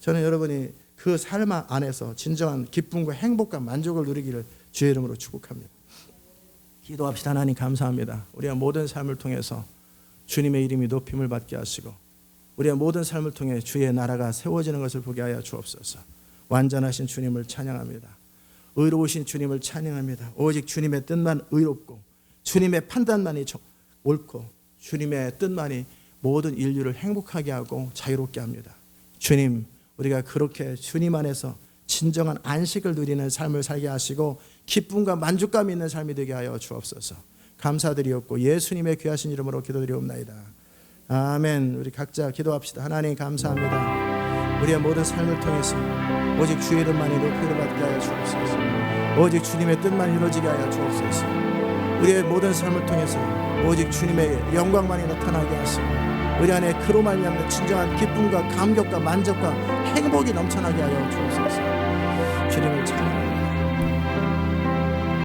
저는 여러분이 그 삶 안에서 진정한 기쁨과 행복과 만족을 누리기를 주의 이름으로 축복합니다. 기도합시다. 하나님 감사합니다. 우리의 모든 삶을 통해서 주님의 이름이 높임을 받게 하시고 우리의 모든 삶을 통해 주의 나라가 세워지는 것을 보게 하여 주옵소서. 완전하신 주님을 찬양합니다. 의로우신 주님을 찬양합니다. 오직 주님의 뜻만 의롭고 주님의 판단만이 옳고 주님의 뜻만이 모든 인류를 행복하게 하고 자유롭게 합니다. 주님, 우리가 그렇게 주님 안에서 진정한 안식을 누리는 삶을 살게 하시고 기쁨과 만족감 있는 삶이 되게 하여 주옵소서. 감사드리옵고 예수님의 귀하신 이름으로 기도드리옵나이다. 아멘. 우리 각자 기도합시다. 하나님 감사합니다. 우리의 모든 삶을 통해서 오직 주의 이름만이 높이를 받게 하여 주옵소서. 오직 주님의 뜻만 이루어지게 하여 주옵소서. 우리의 모든 삶을 통해서 오직 주님의 영광만이 나타나게 하시고 우리 안에 그로 말미암는 진정한 기쁨과 감격과 만족과 행복이 넘쳐나게 하여 주옵소서. 주님을